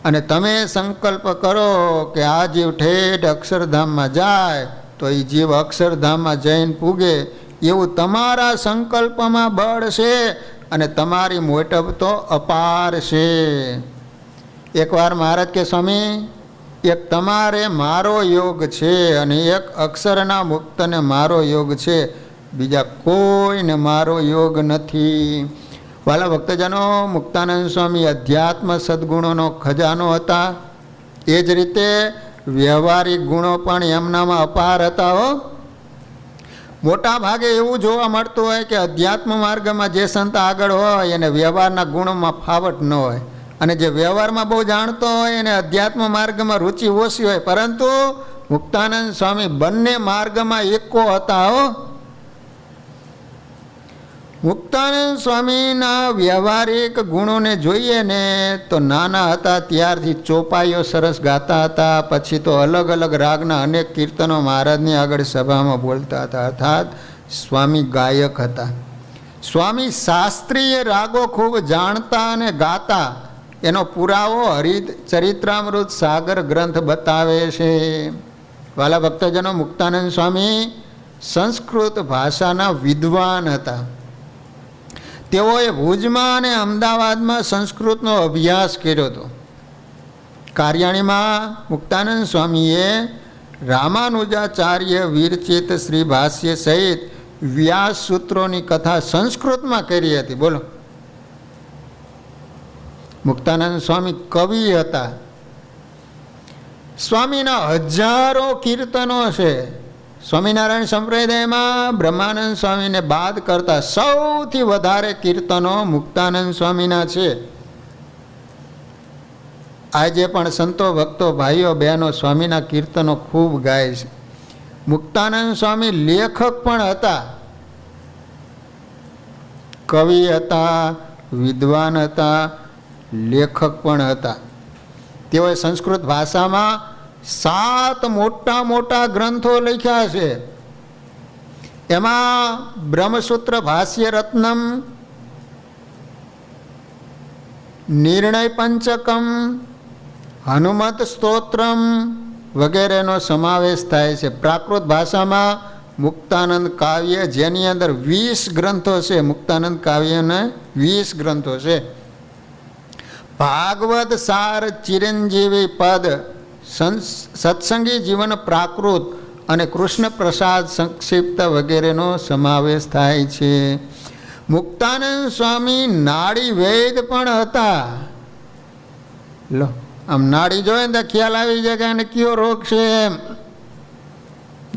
અને તમે સંકલ્પ કરો કે આ જીવ ઠેઠ અક્ષરધામમાં જાય તો એ જીવ અક્ષરધામમાં જઈને પૂગે, એવું તમારા સંકલ્પમાં બળ છે અને તમારી મોટપ તો અપાર છે. એકવાર મહારાજ કે સ્વામી, એક તમારે મારો યોગ છે અને એક અક્ષરના મુક્તને મારો યોગ છે, બીજા કોઈને મારો યોગ નથી. વાલા ભક્તજનો, મુક્તાનંદ સ્વામી અધ્યાત્મ સદગુણોનો ખજાનો હતા. એ જ રીતે વ્યવહારિક ગુણો પણ એમનામાં અપાર હતા. હો, મોટા ભાગે એવું જોવા મળતું હોય કે અધ્યાત્મ માર્ગમાં જે સંત આગળ હોય એને વ્યવહારના ગુણોમાં ફાવટ ન હોય, અને જે વ્યવહારમાં બહુ જાણતો હોય એને અધ્યાત્મ માર્ગમાં રુચિ ઓછી હોય. પરંતુ મુક્તાનંદ સ્વામી બંને માર્ગમાં એકો હતા. હો, મુક્તાનંદ સ્વામીના વ્યવહારિક ગુણોને જોઈએ ને તો નાના હતા ત્યારથી ચોપાઈઓ સરસ ગાતા હતા. પછી તો અલગ અલગ રાગના અનેક કીર્તનો મહારાજની આગળ સભામાં બોલતા હતા. અર્થાત સ્વામી ગાયક હતા. સ્વામી શાસ્ત્રીય રાગો ખૂબ જાણતા અને ગાતા. એનો પુરાવો હરિચરિત્રામૃત સાગર ગ્રંથ બતાવે છે. વાલા ભક્તજનો, મુક્તાનંદ સ્વામી સંસ્કૃત ભાષાના વિદ્વાન હતા. તેઓએ ભુજમાં અને અમદાવાદમાં સંસ્કૃતનો અભ્યાસ કર્યો હતો. કાર્યાણીમાં મુક્તાનંદ સ્વામીએ રામાનુજાચાર્ય વિરચિત શ્રી ભાષ્ય સહિત વ્યાસ સૂત્રોની કથા સંસ્કૃતમાં કરી હતી. બોલો, મુક્તાનંદ સ્વામી કવિ હતા. સ્વામીના હજારો કીર્તનો છે. સ્વામિનારાયણ સંપ્રદાયમાં બ્રહ્માનંદ સ્વામીને બાદ કરતા સૌથી વધારે કીર્તનો મુક્તાનંદ સ્વામીના છે. આજે પણ સંતો ભક્તો ભાઈઓ બહેનો સ્વામીના કીર્તનો ખૂબ ગાય છે. મુક્તાનંદ સ્વામી લેખક પણ હતા, કવિ હતા, વિદ્વાન હતા, લેખક પણ હતા. તેઓએ સંસ્કૃત ભાષામાં 7 મોટા મોટા ગ્રંથો લખ્યા છે. એમાં બ્રહ્મસૂત્ર ભાષ્ય રત્નમ, નિર્ણય પંચકમ, હનુમત સ્તોત્રમ વગેરેનો સમાવેશ થાય છે. પ્રાકૃત ભાષામાં મુક્તાનંદ કાવ્ય, જેની અંદર 20 ગ્રંથો છે. મુક્તાનંદ કાવ્યના 20 ગ્રંથો છે. ભાગવત સાર, ચિરંજીવી પદ, સત્સંગી જીવન પ્રાકૃત અને કૃષ્ણ પ્રસાદ સંક્ષિપ્ત વગેરેનો સમાવેશ થાય છે. મુક્તાનંદ સ્વામી નાડી વૈદ પણ હતા. લો, આમ નાડી જોઈએ ને તો ખ્યાલ આવી જાય કે આને કયો રોગ છે એમ.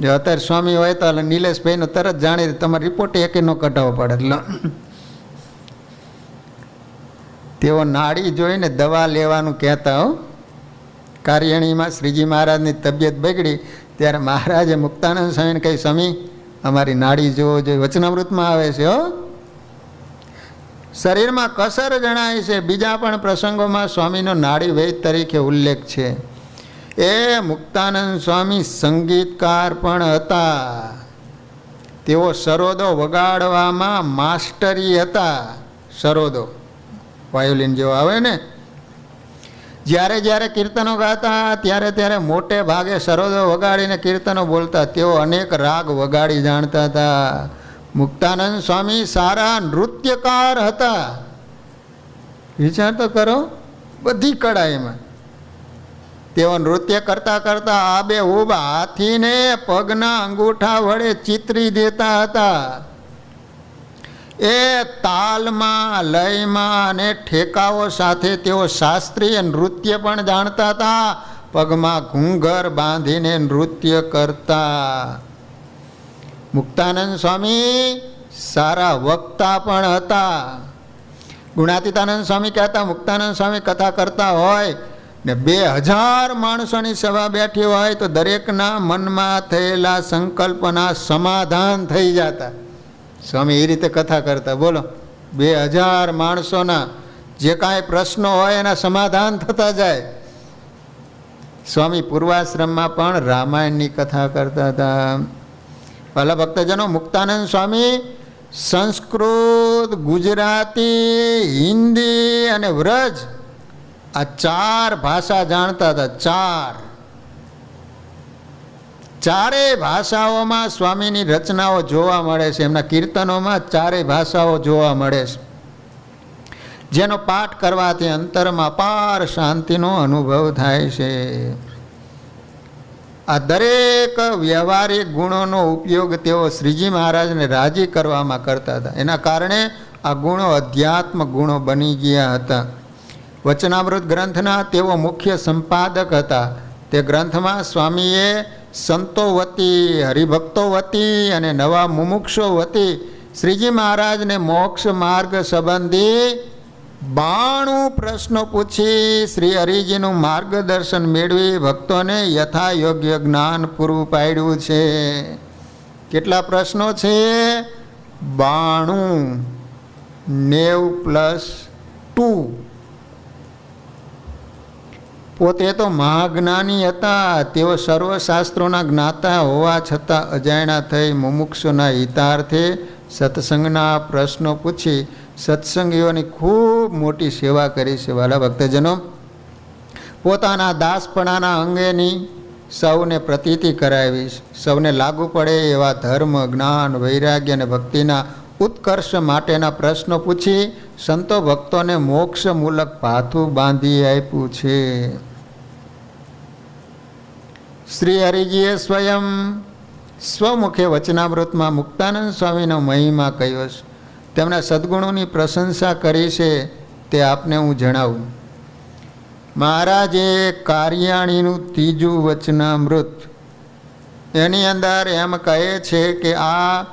જો અત્યારે સ્વામી હોય તો નિલેશભાઈનો તરત જાણી તમારે રિપોર્ટ એકે નો કઢાવવો પડે. લો, તેઓ નાડી જોઈને દવા લેવાનું કહેતા હો. કાર્યાણીમાં શ્રીજી મહારાજની તબિયત બગડી ત્યારે મહારાજે મુક્તાનંદ સ્વામીને કહી, સ્વામી અમારી નાડી જોવો જોઈએ. વચનામૃતમાં આવે છે હો. શરીરમાં કસર જણાય છે. બીજા પણ પ્રસંગોમાં સ્વામીનો નાડી વૈદ તરીકે ઉલ્લેખ છે. એ મુક્તાનંદ સ્વામી સંગીતકાર પણ હતા. તેઓ સરોદો વગાડવામાં માસ્ટરી હતા. સરોદો વાયોલિન જેવો આવે ને, જ્યારે જ્યારે કીર્તનો ગાતા ત્યારે ત્યારે મોટે ભાગે સરોદો વગાડીને કીર્તનો બોલતા. તેઓ અનેક રાગ વગાડી જાણતા હતા. મુક્તાનંદ સ્વામી સારા નૃત્યકાર હતા. વિચાર તો કરો, બધી કળા એમાં. તેઓ નૃત્ય કરતા કરતા આબેહૂબ હાથીને પગના અંગૂઠા વડે ચિતરી દેતા હતા. એ તાલમાં, લયમાં અને ઠેકાઓ સાથે તેઓ શાસ્ત્રીય નૃત્ય પણ જાણતા હતા. પગમાં ઘૂંઘર બાંધીને નૃત્ય કરતા. મુક્તાનંદ સ્વામી સારા વક્તા પણ હતા. ગુણાતીતાનંદ સ્વામી કહેતા, મુક્તાનંદ સ્વામી કથા કરતા હોય ને 2000 માણસોની સભા બેઠી હોય તો દરેકના મનમાં થયેલા સંકલ્પના સમાધાન થઈ જતા. સ્વામી એ રીતે કથા કરતા. બોલો, 2000 માણસોના જે કાંઈ પ્રશ્નો હોય એના સમાધાન થતા જાય. સ્વામી પૂર્વાશ્રમમાં પણ રામાયણની કથા કરતા હતા. વાલા ભક્તજનો, મુક્તાનંદ સ્વામી સંસ્કૃત, ગુજરાતી, હિન્દી અને વ્રજ આ 4 ભાષા જાણતા હતા. ચારેય ભાષાઓમાં સ્વામીની રચનાઓ જોવા મળે છે. એમના કીર્તનોમાં 4 ભાષાઓ જોવા મળે છે, જેનો પાઠ કરવાથી અંતરમાં અપાર શાંતિનો અનુભવ થાય છે. આ દરેક વ્યવહારિક ગુણોનો ઉપયોગ તેઓ શ્રીજી મહારાજને રાજી કરવામાં કરતા હતા. એના કારણે આ ગુણો અધ્યાત્મ ગુણો બની ગયા હતા. વચનામૃત ગ્રંથના તેઓ મુખ્ય સંપાદક હતા. તે ગ્રંથમાં સ્વામીએ સંતો વતી, હરિભક્તો વતી અને નવા મુમુક્ષો વતી શ્રીજી મહારાજને મોક્ષ માર્ગ સંબંધી 92 પ્રશ્નો પૂછી શ્રી હરિજીનું માર્ગદર્શન મેળવી ભક્તોને યથા યોગ્ય જ્ઞાન પૂરું પાડ્યું છે. કેટલા પ્રશ્નો છે? 92. 90 + 2. પોતે તો મહાજ્ઞાની હતા. તેઓ સર્વશાસ્ત્રોના જ્ઞાતા હોવા છતાં અજાણ્યા થઈ મુમુક્ષુના હિતાર્થે સત્સંગના પ્રશ્નો પૂછી સત્સંગીઓની ખૂબ મોટી સેવા કરી છે. વાલા ભક્તજનો, પોતાના દાસપણાના અંગેની સૌને પ્રતીતિ કરાવી, સૌને લાગુ પડે એવા ધર્મ, જ્ઞાન, વૈરાગ્ય અને ભક્તિના ઉત્કર્ષ માટેના પ્રશ્નો પૂછી સંતો ભક્તોને મોક્ષમૂલક ભાથું બાંધી આપ્યું છે. શ્રી હરિજીએ સ્વયં સ્વમુખે વચનામૃતમાં મુક્તાનંદ સ્વામીનો મહિમા કહ્યો છે. તેમના સદ્ગુણોની પ્રશંસા કરી છે, તે આપને હું જણાવું. મહારાજે કાર્યાણીનું ત્રીજું વચનામૃત એની અંદર એમ કહે છે કે આ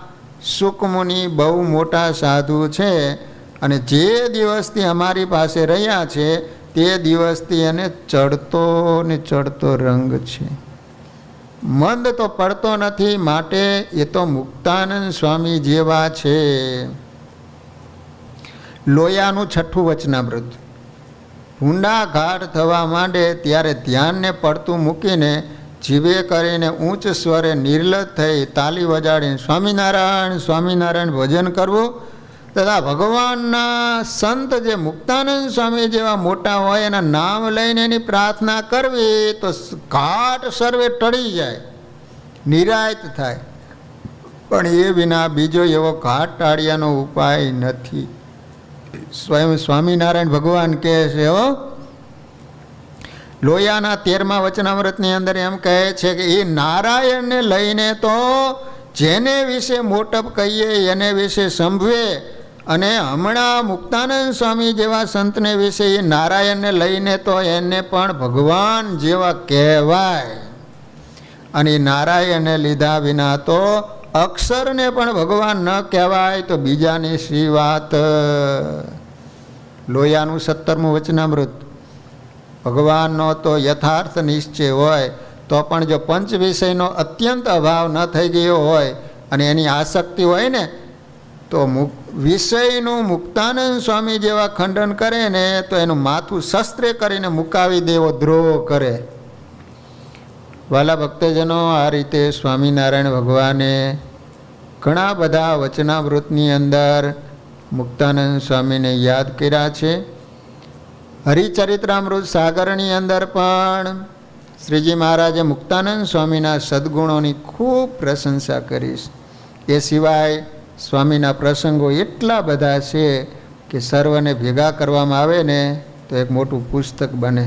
સુકમુનિ બહુ મોટા સાધુ છે અને જે દિવસથી અમારી પાસે રહ્યા છે તે દિવસથી એને ચડતો ને ચડતો રંગ છે, મંદ તો પડતો નથી, માટે એ તો મુક્તાનંદ સ્વામી જેવા છે. લોયાનું છઠ્ઠું વચનામૃત. ઊંડા ઘાટ થવા માંડે ત્યારે ધ્યાનને પડતું મૂકીને જીભે કરીને ઊંચ સ્વરે નિર્લજ થઈ તાલી વજાડીને સ્વામિનારાયણ સ્વામિનારાયણ ભજન કરવું તથા ભગવાનના સંત જે મુક્તાનંદ સ્વામી જેવા મોટા હોય એના નામ લઈને એની પ્રાર્થના કરવી તો ઘાટ સર્વે ટળી જાય, નિરાયત થાય. પણ એ વિના બીજો એવો ઘાટ ટાળિયાનો ઉપાય નથી. સ્વયં સ્વામિનારાયણ ભગવાન કહે છે. લોયાના 13મા વચનામૃતની અંદર એમ કહે છે કે એ નારાયણને લઈને તો જેને વિશે મોટપ કહીએ એને વિશે સંભવે, અને હમણાં મુક્તાનંદ સ્વામી જેવા સંતને વિશે એ નારાયણને લઈને તો એને પણ ભગવાન જેવા કહેવાય. અને નારાયણને લીધા વિના તો અક્ષરને પણ ભગવાન ન કહેવાય તો બીજાની શી વાત. લોયાનું 17મું વચનામૃત. ભગવાનનો તો યથાર્થ નિશ્ચય હોય તો પણ જો પંચ વિષયનો અત્યંત અભાવ ન થઈ ગયો હોય અને એની આસક્તિ હોય ને તો વિષયનું મુક્તાનંદ સ્વામી જેવા ખંડન કરે ને તો એનું માથું શસ્ત્રે કરીને મુકાવી દેવો દ્રોહ કરે. વાલા ભક્તજનો, આ રીતે સ્વામિનારાયણ ભગવાને ઘણા બધા વચનામૃતની અંદર મુક્તાનંદ સ્વામીને યાદ કર્યા છે. હરિચરિત્રામૃત સાગરની અંદર પણ શ્રીજી મહારાજે મુક્તાનંદ સ્વામીના સદ્ગુણોની ખૂબ પ્રશંસા કરી છે. એ સિવાય સ્વામીના પ્રસંગો એટલા બધા છે કે સર્વને ભેગા કરવામાં આવે ને તો એક મોટું પુસ્તક બને.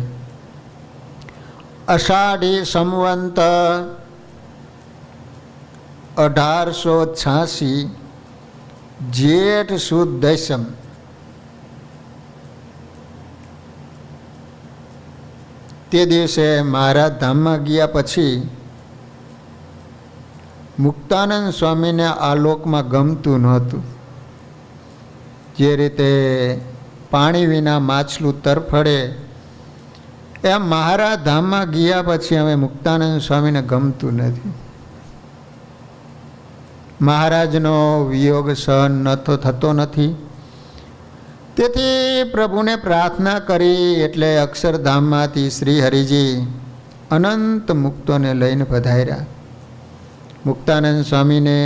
અષાઢી સંવંત 1886 જેઠ સુદ દશમ તે દિવસે મહારાજ ધામમાં ગયા પછી મુક્તાનંદ સ્વામીને આ લોકમાં ગમતું નહોતું. જે રીતે પાણી વિના માછલું તરફડે એમ મહારાજ ધામમાં ગયા પછી હવે મુક્તાનંદ સ્વામીને ગમતું નથી. મહારાજનો વિયોગ સહન થતો નથી. તેથી પ્રભુને પ્રાર્થના કરી એટલે અક્ષરધામમાંથી શ્રી હરિજી અનંત મુક્તોને લઈને પધાર્યા. મુક્તાનંદ સ્વામીને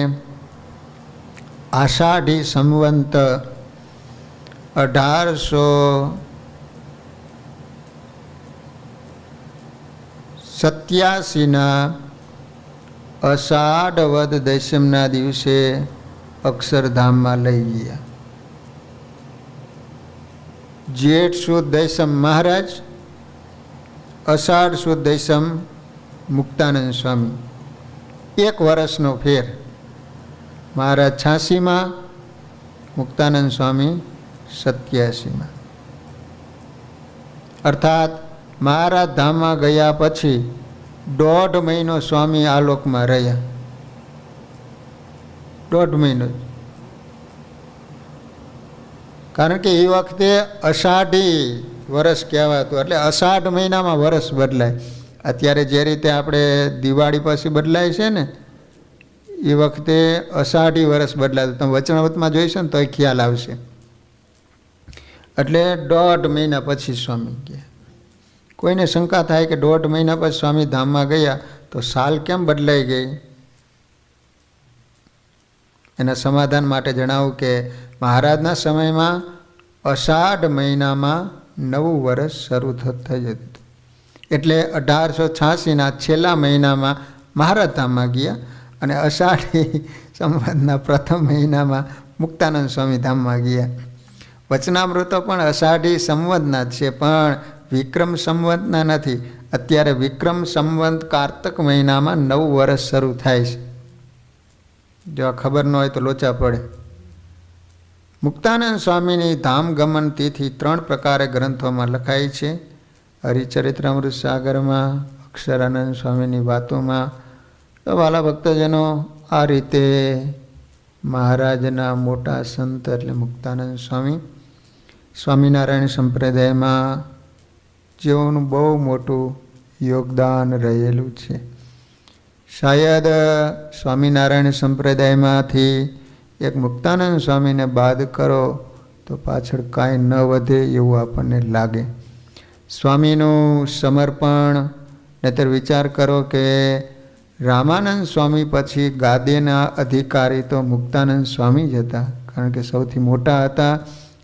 આષાઢી સંવંત 1887 અષાઢ વદ દશમના દિવસે અક્ષરધામમાં લઈ ગયા. જેઠ સુદ દશમ મહારાજ, અષાઢ સુદ દશમ મુક્તાનંદ સ્વામી, 1 વર્ષનો ફેર. મહારાજ 86માં, મુક્તાનંદ સ્વામી 87માં. અર્થાત મહારાજ ધામમાં ગયા પછી 1.5 મહિનો સ્વામી આ લોકમાં રહ્યા. 1.5 મહિનો. કારણ કે એ વખતે અષાઢી વર્ષ કહેવાતું, એટલે અષાઢ મહિનામાં વર્ષ બદલાય. અત્યારે જે રીતે આપણે દિવાળી પછી બદલાય છે ને, એ વખતે અષાઢી વર્ષ બદલાતું. તમે વચનામૃતમાં જોઈશો ને તો એ ખ્યાલ આવશે. એટલે 1.5 મહિના પછી સ્વામી ગયા. કોઈને શંકા થાય કે 1.5 મહિના પછી સ્વામી ધામમાં ગયા તો સાલ કેમ બદલાઈ ગઈ? એના સમાધાન માટે જણાવું કે મહારાજના સમયમાં અષાઢ મહિનામાં નવું વર્ષ શરૂ થઈ જતું હતું. એટલે 1886ના છેલ્લા મહિનામાં મહારાજ ધામમાં ગયા અને અષાઢી સંવતના પ્રથમ મહિનામાં મુક્તાનંદ સ્વામી ધામમાં ગયા. વચનામૃતો પણ અષાઢી સંવતના જ છે, પણ વિક્રમ સંવતના નથી. અત્યારે વિક્રમ સંવત કારતક મહિનામાં નવું વર્ષ શરૂ થાય છે. જો આ ખબર ન હોય તો લોચા પડે. મુક્તાનંદ સ્વામીની ધામ ગમન તિથિ 3 પ્રકારે ગ્રંથોમાં લખાઈ છે. હરિચરિત્રામૃત સાગરમાં, અક્ષરાનંદ સ્વામીની વાતોમાં. તો વાલા ભક્તજનો, આ રીતે મહારાજના મોટા સંત એટલે મુક્તાનંદ સ્વામી, સ્વામિનારાયણ સંપ્રદાયમાં જેઓનું બહુ મોટું યોગદાન રહેલું છે. શાયદ સ્વામિનારાયણ સંપ્રદાયમાંથી એક મુક્તાનંદ સ્વામીને બાદ કરો તો પાછળ કાંઈ ન વધે એવું આપણને લાગે. સ્વામીનું સમર્પણ, નહીતર વિચાર કરો કે રામાનંદ સ્વામી પછી ગાદીના અધિકારી તો મુક્તાનંદ સ્વામી જ હતા, કારણ કે સૌથી મોટા હતા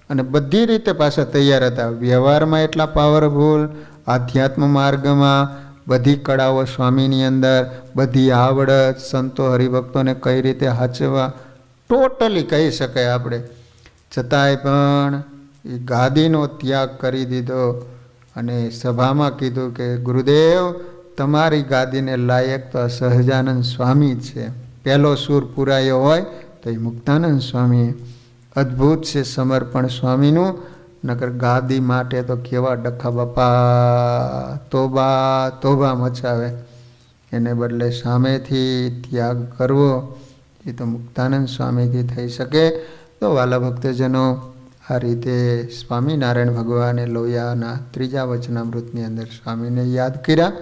અને બધી રીતે પાછા તૈયાર હતા. વ્યવહારમાં એટલા પાવરફુલ, આધ્યાત્મ માર્ગમાં બધી કળાઓ સ્વામીની અંદર, બધી આવડત, સંતો હરિભક્તોને કઈ રીતે હાચવવા, ટોટલી કહી શકાય આપણે. છતાંય પણ એ ગાદીનો ત્યાગ કરી દીધો અને સભામાં કીધું કે ગુરુદેવ, તમારી ગાદીને લાયક તો સહજાનંદ સ્વામી છે. પહેલો સૂર પુરાયો હોય તો એ મુક્તાનંદ સ્વામી. અદ્ભુત છે સમર્પણ સ્વામીનું. નકર ગાદી માટે તો કેવા ડખા બાપા, તોબા તોબા મચાવે. એને બદલે સામેથી ત્યાગ કરવો એ તો મુક્તાનંદ સ્વામીથી થઈ શકે. તો વાલા ભક્તજનો, આ રીતે સ્વામિનારાયણ ભગવાને લોહિયાના 3જા વચનામૃતની અંદર સ્વામીને યાદ કર્યા.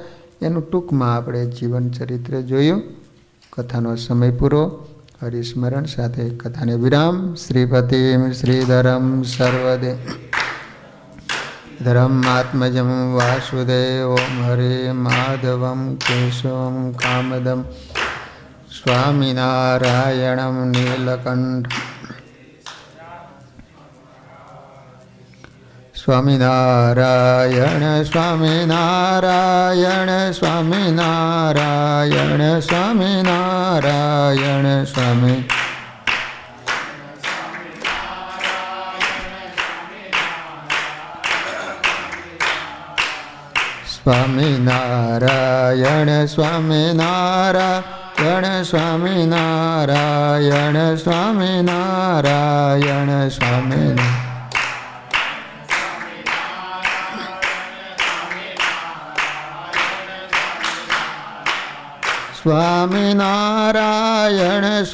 એનું ટૂંકમાં આપણે જીવન ચરિત્ર જોયું. કથાનો સમય પૂરો. હરિસ્મરણ સાથે કથાને વિરામ. શ્રીપતિમ શ્રીધરમ સર્વદે ધર્માત્મજમ વાસુદેવમ હરે માધવમ કેશવમ કામદમ સ્વામિનારાયણમ નીલકંઠ સ્વામિનારાયણ સ્વામિનારાયણ સ્વામિનારાયણ સ્વામિનારાયણ સ્વામી સ્વામિનારાયણ સ્વામિનારાયણ સ્વામિનારાયણ સ્વામિનારાયણ સ્વામિનારાયણ સ્વામિનારાયણ સ્વામિનારાયણ